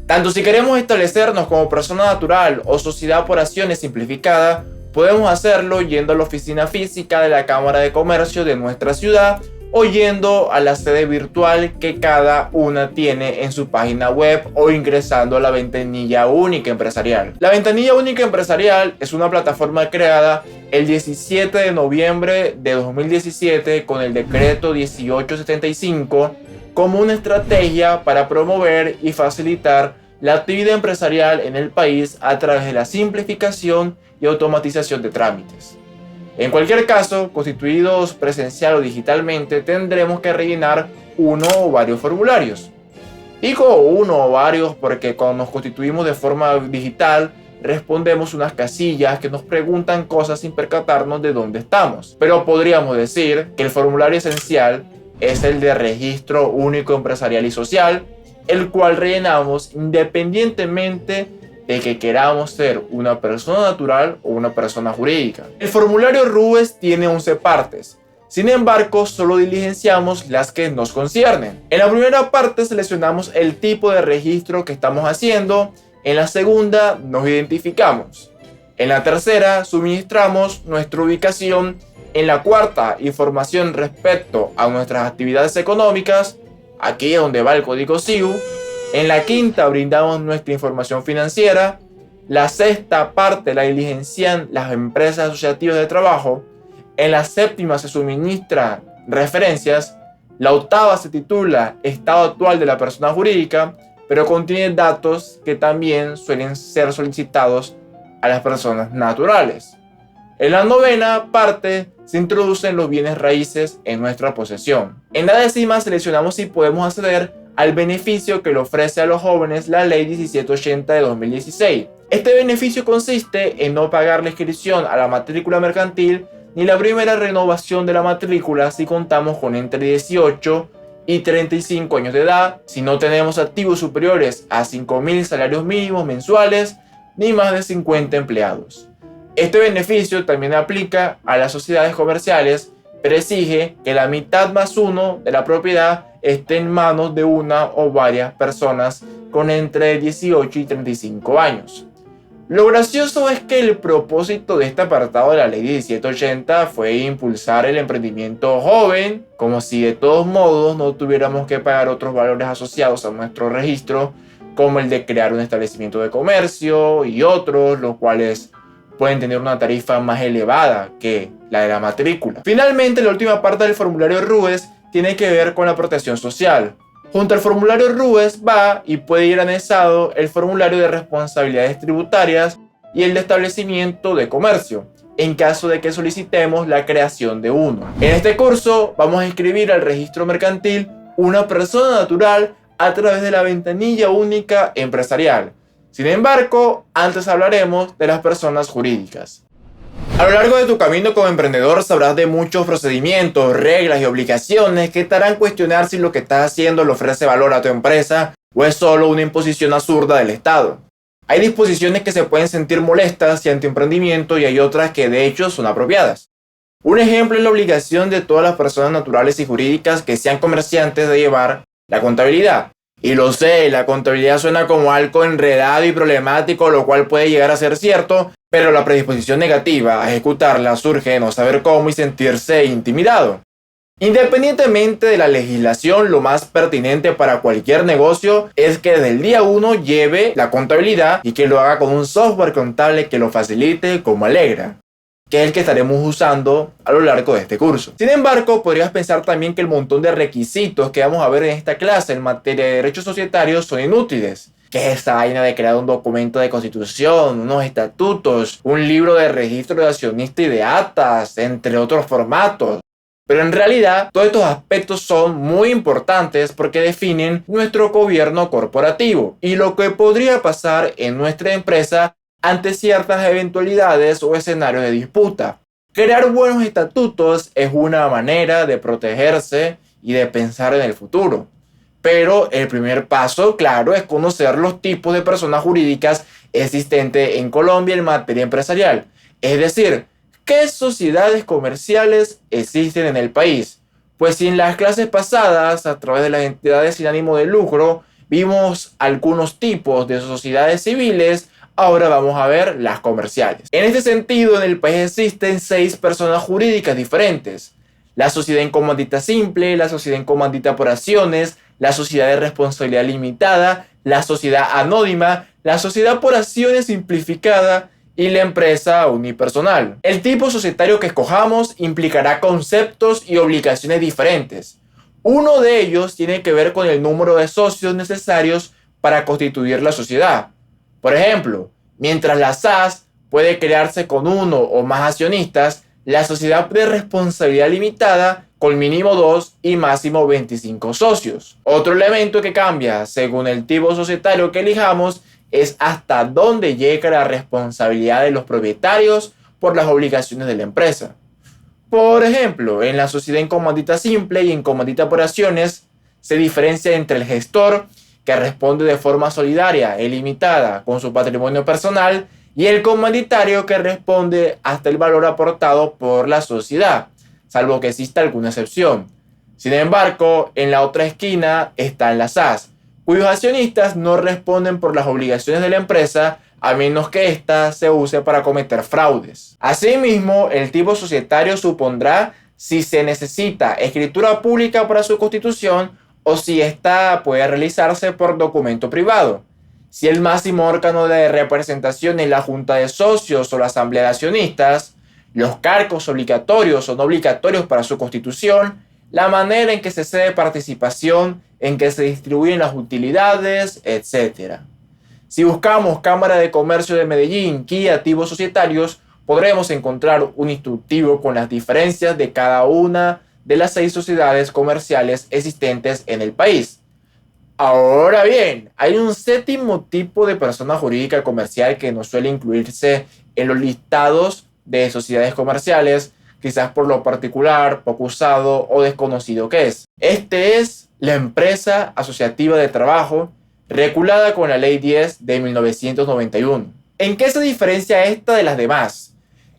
Tanto si queremos establecernos como persona natural o sociedad por acciones simplificada, podemos hacerlo yendo a la oficina física de la Cámara de Comercio de nuestra ciudad o yendo a la sede virtual que cada una tiene en su página web o ingresando a la ventanilla única empresarial. La ventanilla única empresarial es una plataforma creada el 17 de noviembre de 2017 con el decreto 1875 como una estrategia para promover y facilitar la actividad empresarial en el país a través de la simplificación y automatización de trámites. En cualquier caso, constituidos presencial o digitalmente, tendremos que rellenar uno o varios formularios. Digo uno o varios porque cuando nos constituimos de forma digital, respondemos unas casillas que nos preguntan cosas sin percatarnos de dónde estamos. Pero podríamos decir que el formulario esencial es el de registro único empresarial y social, el cual rellenamos independientemente de que queramos ser una persona natural o una persona jurídica. El formulario RUES tiene 11 partes. Sin embargo, solo diligenciamos las que nos conciernen. En la primera parte seleccionamos el tipo de registro que estamos haciendo. En la segunda nos identificamos. En la tercera suministramos nuestra ubicación. En la cuarta, información respecto a nuestras actividades económicas. Aquí es donde va el código SIU. En la quinta brindamos nuestra información financiera. La sexta parte la diligencian las empresas asociativas de trabajo. En la séptima se suministra referencias. La octava se titula Estado actual de la persona jurídica, pero contiene datos que también suelen ser solicitados a las personas naturales. En la novena parte se introducen los bienes raíces en nuestra posesión. En la décima seleccionamos si podemos acceder al beneficio que le ofrece a los jóvenes la Ley 1780 de 2016. Este beneficio consiste en no pagar la inscripción a la matrícula mercantil ni la primera renovación de la matrícula si contamos con entre 18 y 35 años de edad, si no tenemos activos superiores a 5.000 salarios mínimos mensuales, ni más de 50 empleados. Este beneficio también aplica a las sociedades comerciales, pero exige que la mitad más uno de la propiedad esté en manos de una o varias personas con entre 18 y 35 años. Lo gracioso es que el propósito de este apartado de la ley 1780 fue impulsar el emprendimiento joven, como si de todos modos no tuviéramos que pagar otros valores asociados a nuestro registro, como el de crear un establecimiento de comercio y otros, los cuales pueden tener una tarifa más elevada que la de la matrícula. Finalmente, la última parte del formulario RUES tiene que ver con la protección social. Junto al formulario RUES va y puede ir anexado el formulario de responsabilidades tributarias y el de establecimiento de comercio, en caso de que solicitemos la creación de uno. En este curso vamos a inscribir al registro mercantil una persona natural a través de la ventanilla única empresarial. Sin embargo, antes hablaremos de las personas jurídicas. A lo largo de tu camino como emprendedor sabrás de muchos procedimientos, reglas y obligaciones que te harán cuestionar si lo que estás haciendo le ofrece valor a tu empresa o es solo una imposición absurda del Estado. Hay disposiciones que se pueden sentir molestas y antiemprendimiento y hay otras que de hecho son apropiadas. Un ejemplo es la obligación de todas las personas naturales y jurídicas que sean comerciantes de llevar la contabilidad. Y lo sé, la contabilidad suena como algo enredado y problemático, lo cual puede llegar a ser cierto, pero la predisposición negativa a ejecutarla surge de no saber cómo y sentirse intimidado. Independientemente de la legislación, lo más pertinente para cualquier negocio es que desde el día 1 lleve la contabilidad y que lo haga con un software contable que lo facilite como Alegra. que es el que estaremos usando a lo largo de este curso. Sin embargo, podrías pensar también que el montón de requisitos que vamos a ver en esta clase en materia de derechos societarios son inútiles. ¿Qué es esa vaina de crear un documento de constitución, unos estatutos, un libro de registro de accionista y de actas, entre otros formatos? Pero en realidad, todos estos aspectos son muy importantes porque definen nuestro gobierno corporativo y lo que podría pasar en nuestra empresa ante ciertas eventualidades o escenarios de disputa. Crear buenos estatutos es una manera de protegerse y de pensar en el futuro. Pero el primer paso, claro, es conocer los tipos de personas jurídicas existentes en Colombia en materia empresarial. Es decir, ¿qué sociedades comerciales existen en el país? Pues si en las clases pasadas, a través de las entidades sin ánimo de lucro, vimos algunos tipos de sociedades civiles, ahora vamos a ver las comerciales. En este sentido, en el país existen 6 personas jurídicas diferentes. La sociedad en comandita simple, la sociedad en comandita por acciones, la sociedad de responsabilidad limitada, la sociedad anónima, la sociedad por acciones simplificada y la empresa unipersonal. El tipo societario que escojamos implicará conceptos y obligaciones diferentes. Uno de ellos tiene que ver con el número de socios necesarios para constituir la sociedad. Por ejemplo, mientras la SAS puede crearse con 1 o más accionistas, la sociedad de responsabilidad limitada con mínimo 2 y máximo 25 socios. Otro elemento que cambia según el tipo societario que elijamos es hasta dónde llega la responsabilidad de los propietarios por las obligaciones de la empresa. Por ejemplo, en la sociedad en comandita simple y en comandita por acciones se diferencia entre el gestor, que responde de forma solidaria e ilimitada con su patrimonio personal, y el comanditario, que responde hasta el valor aportado por la sociedad, salvo que exista alguna excepción. Sin embargo, en la otra esquina están las SAS, cuyos accionistas no responden por las obligaciones de la empresa a menos que ésta se use para cometer fraudes. Asimismo, el tipo societario supondrá si se necesita escritura pública para su constitución o si ésta puede realizarse por documento privado. Si el máximo órgano de representación es la junta de socios o la asamblea de accionistas, los cargos obligatorios o no obligatorios para su constitución, la manera en que se cede participación, en que se distribuyen las utilidades, etc. Si buscamos Cámara de Comercio de Medellín, guía de tipos societarios, podremos encontrar un instructivo con las diferencias de cada una de las 6 sociedades comerciales existentes en el país. Ahora bien, hay un 7º tipo de persona jurídica comercial que no suele incluirse en los listados de sociedades comerciales, quizás por lo particular, poco usado o desconocido que es. Este es la empresa asociativa de trabajo, regulada con la Ley 10 de 1991. ¿En qué se diferencia esta de las demás?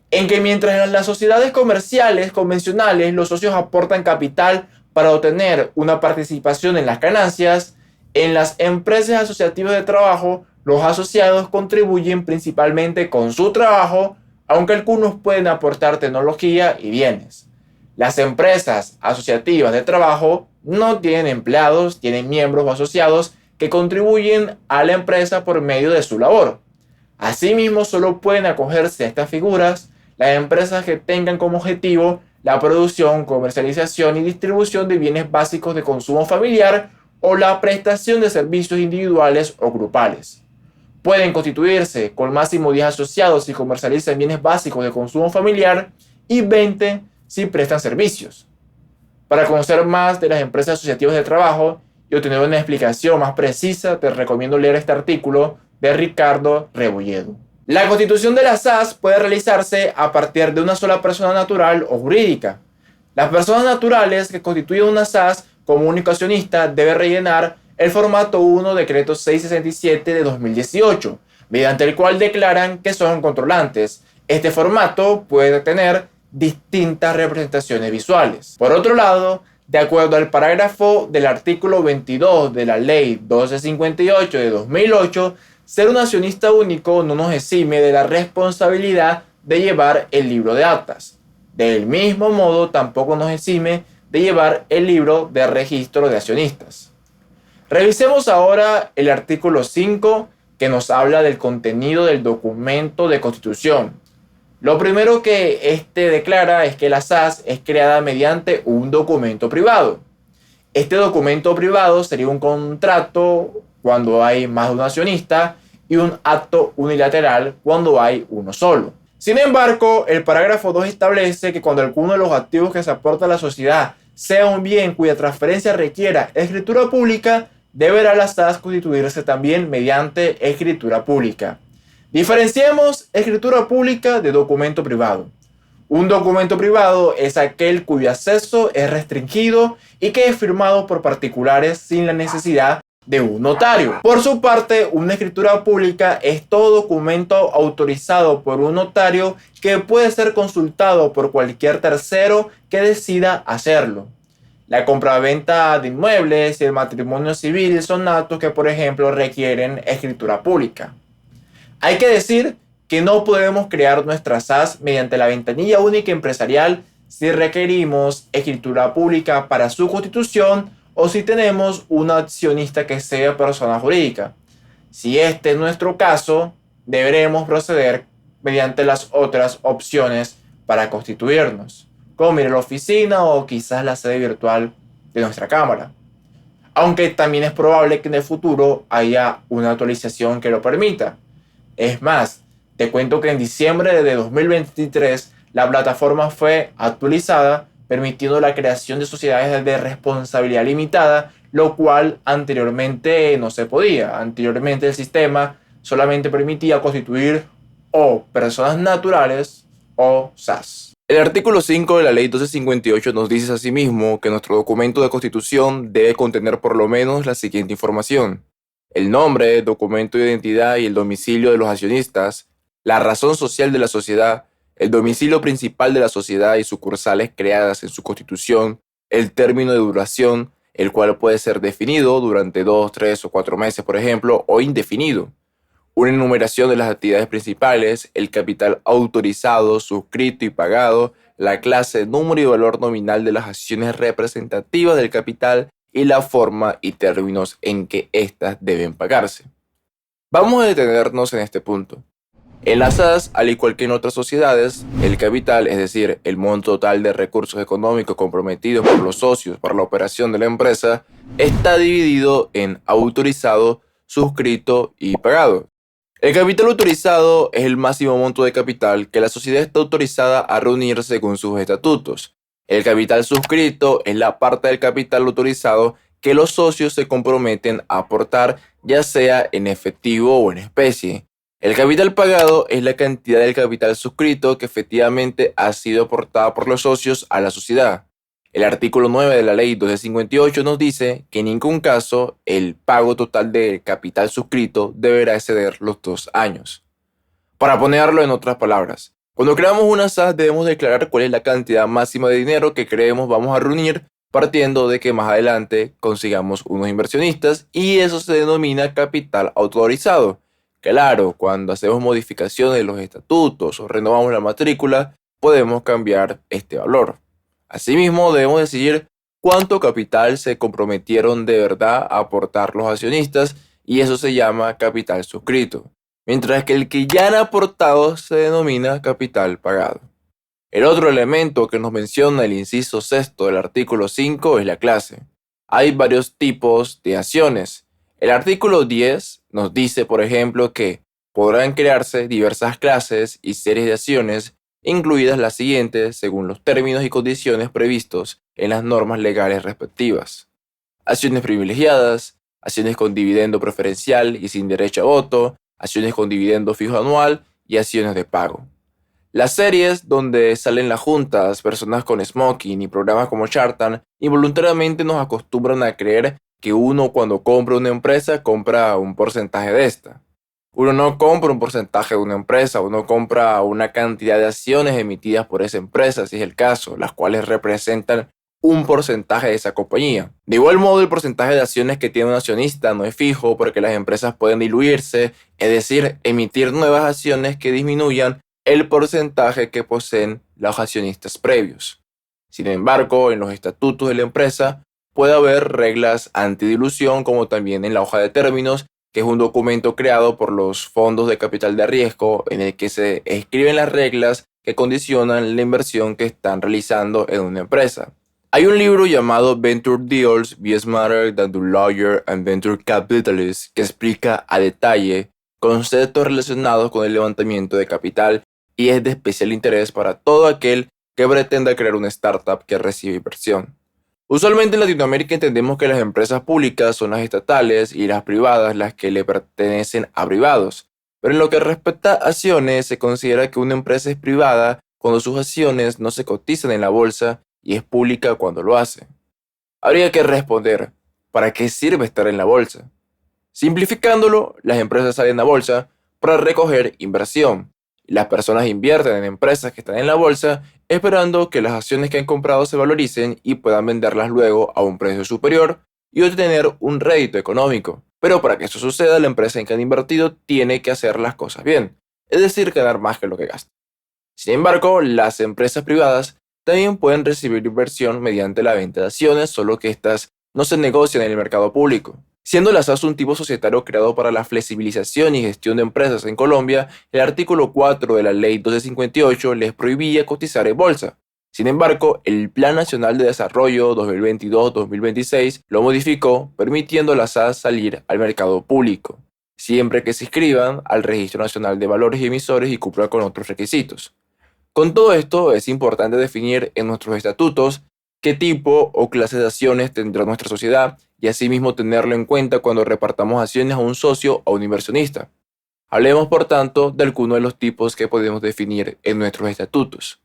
En que mientras en las sociedades comerciales convencionales los socios aportan capital para obtener una participación en las ganancias, en las empresas asociativas de trabajo los asociados contribuyen principalmente con su trabajo, aunque algunos pueden aportar tecnología y bienes. Las empresas asociativas de trabajo no tienen empleados, tienen miembros o asociados que contribuyen a la empresa por medio de su labor. Asimismo, solo pueden acogerse a estas figuras las empresas que tengan como objetivo la producción, comercialización y distribución de bienes básicos de consumo familiar o la prestación de servicios individuales o grupales. Pueden constituirse con máximo 10 asociados si comercializan bienes básicos de consumo familiar y 20 si prestan servicios. Para conocer más de las empresas asociativas de trabajo y obtener una explicación más precisa, te recomiendo leer este artículo de Ricardo Rebolledo. La constitución de las SAS puede realizarse a partir de una sola persona natural o jurídica. Las personas naturales que constituyen una SAS como único accionista deben rellenar el formato 1 decreto 667 de 2018, mediante el cual declaran que son controlantes. Este formato puede tener distintas representaciones visuales. Por otro lado, de acuerdo al parágrafo del artículo 22 de la Ley 1258 de 2008, ser un accionista único no nos exime de la responsabilidad de llevar el libro de actas. Del mismo modo, tampoco nos exime de llevar el libro de registro de accionistas. Revisemos ahora el artículo 5, que nos habla del contenido del documento de constitución. Lo primero que este declara es que la SAS es creada mediante un documento privado. Este documento privado sería un contrato cuando hay más de un accionista y un acto unilateral cuando hay uno solo. Sin embargo, el parágrafo 2 establece que cuando alguno de los activos que se aporta a la sociedad sea un bien cuya transferencia requiera escritura pública, deberá la SAS constituirse también mediante escritura pública. Diferenciemos escritura pública de documento privado. Un documento privado es aquel cuyo acceso es restringido y que es firmado por particulares sin la necesidad de un notario. Por su parte, una escritura pública es todo documento autorizado por un notario que puede ser consultado por cualquier tercero que decida hacerlo. La compraventa de inmuebles y el matrimonio civil son actos que, por ejemplo, requieren escritura pública. Hay que decir que no podemos crear nuestra SAS mediante la ventanilla única empresarial si requerimos escritura pública para su constitución o si tenemos un accionista que sea persona jurídica. Si este es nuestro caso, deberemos proceder mediante las otras opciones para constituirnos, como ir a la oficina o quizás la sede virtual de nuestra cámara. Aunque también es probable que en el futuro haya una actualización que lo permita. Es más, te cuento que en diciembre de 2023 la plataforma fue actualizada permitiendo la creación de sociedades de responsabilidad limitada, lo cual anteriormente no se podía. Anteriormente el sistema solamente permitía constituir o personas naturales o SAS. El artículo 5 de la Ley 1258 nos dice asimismo que nuestro documento de constitución debe contener por lo menos la siguiente información: el nombre, documento de identidad y el domicilio de los accionistas, la razón social de la sociedad, el domicilio principal de la sociedad y sucursales creadas en su constitución, el término de duración, el cual puede ser definido durante 2, 3 o 4 meses, por ejemplo, o indefinido. Una enumeración de las actividades principales, el capital autorizado, suscrito y pagado, la clase, número y valor nominal de las acciones representativas del capital y la forma y términos en que éstas deben pagarse. Vamos a detenernos en este punto. En las SAS, al igual que en otras sociedades, el capital, es decir, el monto total de recursos económicos comprometidos por los socios para la operación de la empresa, está dividido en autorizado, suscrito y pagado. El capital autorizado es el máximo monto de capital que la sociedad está autorizada a reunir según sus estatutos. El capital suscrito es la parte del capital autorizado que los socios se comprometen a aportar, ya sea en efectivo o en especie. El capital pagado es la cantidad del capital suscrito que efectivamente ha sido aportada por los socios a la sociedad. El artículo 9 de la Ley 1258 nos dice que en ningún caso el pago total del capital suscrito deberá exceder los 2 años. Para ponerlo en otras palabras, cuando creamos una SAS debemos declarar cuál es la cantidad máxima de dinero que creemos vamos a reunir, partiendo de que más adelante consigamos unos inversionistas, y eso se denomina capital autorizado. Claro, cuando hacemos modificaciones de los estatutos o renovamos la matrícula, podemos cambiar este valor. Asimismo, debemos decidir cuánto capital se comprometieron de verdad a aportar los accionistas, y eso se llama capital suscrito, mientras que el que ya han aportado se denomina capital pagado. El otro elemento que nos menciona el inciso sexto del artículo 5 es la clase. Hay varios tipos de acciones. El artículo 10 nos dice, por ejemplo, que podrán crearse diversas clases y series de acciones, incluidas las siguientes según los términos y condiciones previstos en las normas legales respectivas: acciones privilegiadas, acciones con dividendo preferencial y sin derecho a voto, acciones con dividendo fijo anual y acciones de pago. Las series donde salen las juntas, personas con smoking y programas como Shark Tank involuntariamente nos acostumbran a creer que uno cuando compra una empresa compra un porcentaje de esta. Uno no compra un porcentaje de una empresa, uno compra una cantidad de acciones emitidas por esa empresa, si es el caso, las cuales representan un porcentaje de esa compañía. De igual modo, el porcentaje de acciones que tiene un accionista no es fijo porque las empresas pueden diluirse, es decir, emitir nuevas acciones que disminuyan el porcentaje que poseen los accionistas previos. Sin embargo, en los estatutos de la empresa puede haber reglas antidilución, como también en la hoja de términos, que es un documento creado por los fondos de capital de riesgo en el que se escriben las reglas que condicionan la inversión que están realizando en una empresa. Hay un libro llamado Venture Deals, Be Smarter Than the Lawyer and Venture Capitalist que explica a detalle conceptos relacionados con el levantamiento de capital y es de especial interés para todo aquel que pretenda crear una startup que recibe inversión. Usualmente en Latinoamérica entendemos que las empresas públicas son las estatales y las privadas las que le pertenecen a privados, pero en lo que respecta a acciones se considera que una empresa es privada cuando sus acciones no se cotizan en la bolsa y es pública cuando lo hace. Habría que responder, ¿para qué sirve estar en la bolsa? Simplificándolo, las empresas salen a bolsa para recoger inversión. Las personas invierten en empresas que están en la bolsa esperando que las acciones que han comprado se valoricen y puedan venderlas luego a un precio superior y obtener un rédito económico. Pero para que eso suceda, la empresa en que han invertido tiene que hacer las cosas bien, es decir, ganar más que lo que gasta. Sin embargo, las empresas privadas también pueden recibir inversión mediante la venta de acciones, solo que estas no se negocian en el mercado público. Siendo la SAS un tipo societario creado para la flexibilización y gestión de empresas en Colombia, el artículo 4 de la Ley 1258 les prohibía cotizar en bolsa. Sin embargo, el Plan Nacional de Desarrollo 2022-2026 lo modificó, permitiendo a la SAS salir al mercado público, siempre que se inscriban al Registro Nacional de Valores y Emisores y cumplan con otros requisitos. Con todo esto, es importante definir en nuestros estatutos qué tipo o clase de acciones tendrá nuestra sociedad y asimismo tenerlo en cuenta cuando repartamos acciones a un socio o a un inversionista. Hablemos, por tanto, de algunos de los tipos que podemos definir en nuestros estatutos.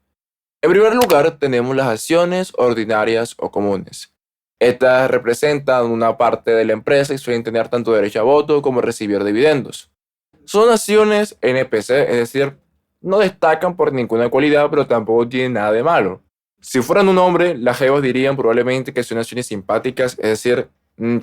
En primer lugar, tenemos las acciones ordinarias o comunes. Estas representan una parte de la empresa y suelen tener tanto derecho a voto como recibir dividendos. Son acciones NPC, es decir, no destacan por ninguna cualidad, pero tampoco tienen nada de malo. Si fueran un hombre, las jevas dirían probablemente que son acciones simpáticas, es decir,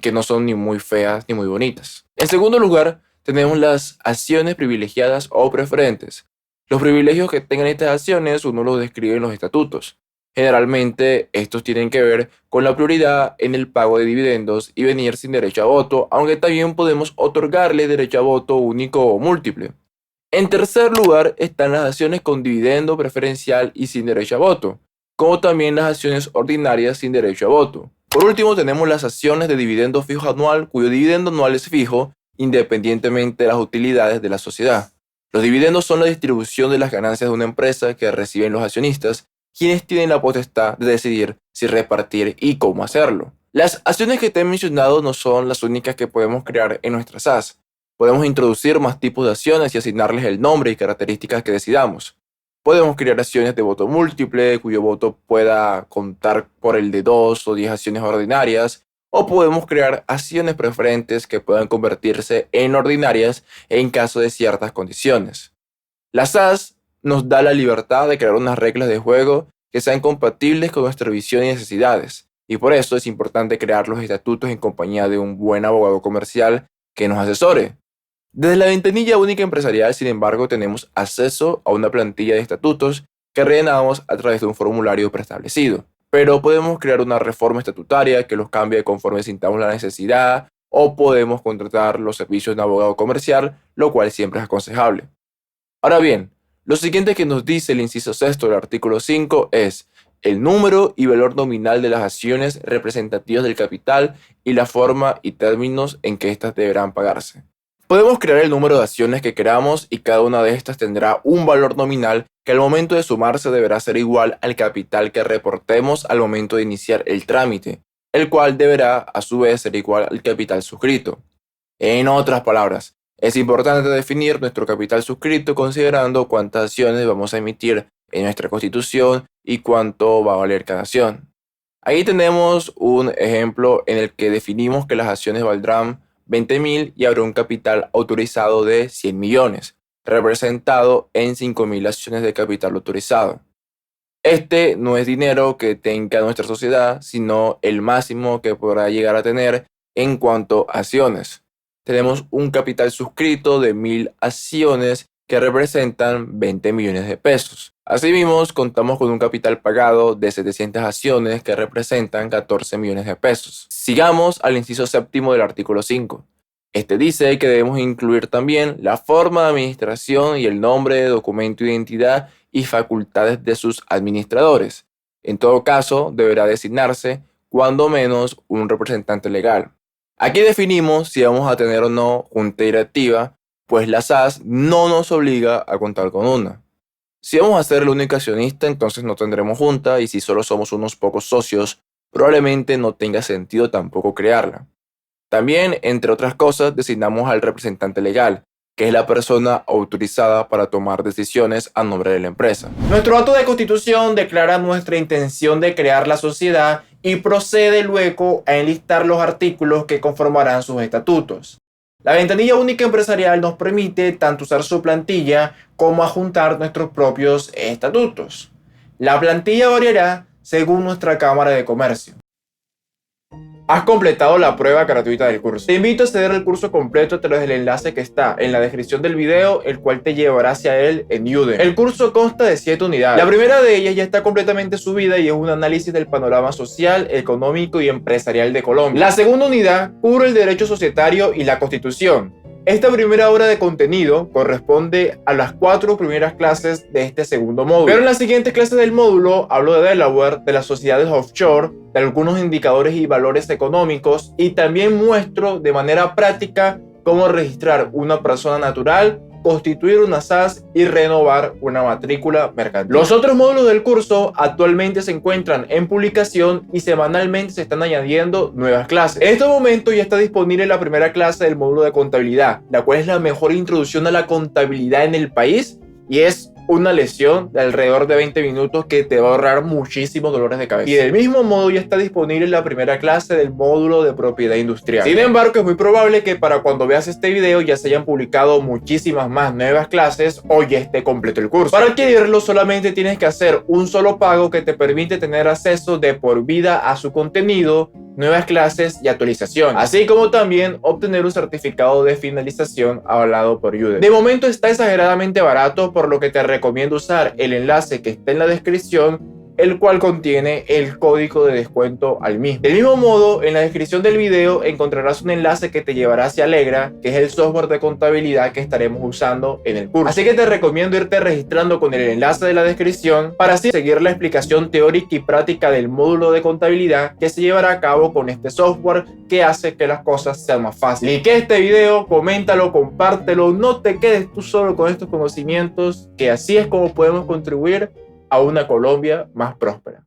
que no son ni muy feas ni muy bonitas. En segundo lugar, tenemos las acciones privilegiadas o preferentes. Los privilegios que tengan estas acciones uno los describe en los estatutos. Generalmente, estos tienen que ver con la prioridad en el pago de dividendos y venir sin derecho a voto, aunque también podemos otorgarle derecho a voto único o múltiple. En tercer lugar están las acciones con dividendo preferencial y sin derecho a voto, como también las acciones ordinarias sin derecho a voto. Por último tenemos las acciones de dividendo fijo anual, cuyo dividendo anual es fijo, independientemente de las utilidades de la sociedad. Los dividendos son la distribución de las ganancias de una empresa que reciben los accionistas, quienes tienen la potestad de decidir si repartir y cómo hacerlo. Las acciones que te he mencionado no son las únicas que podemos crear en nuestra SAS. Podemos introducir más tipos de acciones y asignarles el nombre y características que decidamos. Podemos crear acciones de voto múltiple, cuyo voto pueda contar por el de 2 o 10 acciones ordinarias, o podemos crear acciones preferentes que puedan convertirse en ordinarias en caso de ciertas condiciones. La SAS nos da la libertad de crear unas reglas de juego que sean compatibles con nuestra visión y necesidades, y por eso es importante crear los estatutos en compañía de un buen abogado comercial que nos asesore. Desde la ventanilla única empresarial, sin embargo, tenemos acceso a una plantilla de estatutos que rellenamos a través de un formulario preestablecido. Pero podemos crear una reforma estatutaria que los cambie conforme sintamos la necesidad, o podemos contratar los servicios de un abogado comercial, lo cual siempre es aconsejable. Ahora bien, lo siguiente que nos dice el inciso sexto del artículo 5 es el número y valor nominal de las acciones representativas del capital y la forma y términos en que éstas deberán pagarse. Podemos crear el número de acciones que queramos y cada una de estas tendrá un valor nominal que al momento de sumarse deberá ser igual al capital que reportemos al momento de iniciar el trámite, el cual deberá a su vez ser igual al capital suscrito. En otras palabras, es importante definir nuestro capital suscrito considerando cuántas acciones vamos a emitir en nuestra constitución y cuánto va a valer cada acción. Ahí tenemos un ejemplo en el que definimos que las acciones valdrán 20.000 y habrá un capital autorizado de 100 millones, representado en 5.000 acciones de capital autorizado. Este no es dinero que tenga nuestra sociedad, sino el máximo que podrá llegar a tener en cuanto a acciones. Tenemos un capital suscrito de 1.000 acciones que representan 20 millones de pesos. Asimismo, contamos con un capital pagado de 700 acciones que representan 14 millones de pesos. Sigamos al inciso séptimo del artículo 5. Este dice que debemos incluir también la forma de administración y el nombre de documento de identidad y facultades de sus administradores. En todo caso, deberá designarse, cuando menos, un representante legal. Aquí definimos si vamos a tener o no junta directiva, pues la SAS no nos obliga a contar con una. Si vamos a ser el único accionista, entonces no tendremos junta, y si solo somos unos pocos socios, probablemente no tenga sentido tampoco crearla. También, entre otras cosas, designamos al representante legal, que es la persona autorizada para tomar decisiones a nombre de la empresa. Nuestro acto de constitución declara nuestra intención de crear la sociedad y procede luego a enlistar los artículos que conformarán sus estatutos. La ventanilla única empresarial nos permite tanto usar su plantilla como adjuntar nuestros propios estatutos. La plantilla variará según nuestra Cámara de Comercio. Has completado la prueba gratuita del curso. Te invito a acceder al curso completo a través del enlace que está en la descripción del video, el cual te llevará hacia él en Udemy. El curso consta de 7 unidades. La primera de ellas ya está completamente subida y es un análisis del panorama social, económico y empresarial de Colombia. La segunda unidad cubre el derecho societario y la Constitución. Esta primera hora de contenido corresponde a las 4 primeras clases de este segundo módulo. Pero en las siguientes clases del módulo hablo de Delaware, de las sociedades offshore, de algunos indicadores y valores económicos, y también muestro de manera práctica cómo registrar una persona natural, constituir una SAS y renovar una matrícula mercantil. Los otros módulos del curso actualmente se encuentran en publicación y semanalmente se están añadiendo nuevas clases. En este momento ya está disponible la primera clase del módulo de contabilidad, la cual es la mejor introducción a la contabilidad en el país y es una lección de alrededor de 20 minutos que te va a ahorrar muchísimos dolores de cabeza. Y del mismo modo ya está disponible la primera clase del módulo de propiedad industrial. Sin embargo, es muy probable que para cuando veas este video ya se hayan publicado muchísimas más nuevas clases o ya esté completo el curso. Para adquirirlo solamente tienes que hacer un solo pago que te permite tener acceso de por vida a su contenido, nuevas clases y actualización, así como también obtener un certificado de finalización avalado por Udemy. De momento está exageradamente barato, por lo que te recomiendo usar el enlace que está en la descripción, el cual contiene el código de descuento al mismo. Del mismo modo, en la descripción del video encontrarás un enlace que te llevará hacia Alegra, que es el software de contabilidad que estaremos usando en el curso. Así que te recomiendo irte registrando con el enlace de la descripción para así seguir la explicación teórica y práctica del módulo de contabilidad que se llevará a cabo con este software, que hace que las cosas sean más fáciles. Like este video, coméntalo, compártelo, no te quedes tú solo con estos conocimientos, que así es como podemos contribuir a una Colombia más próspera.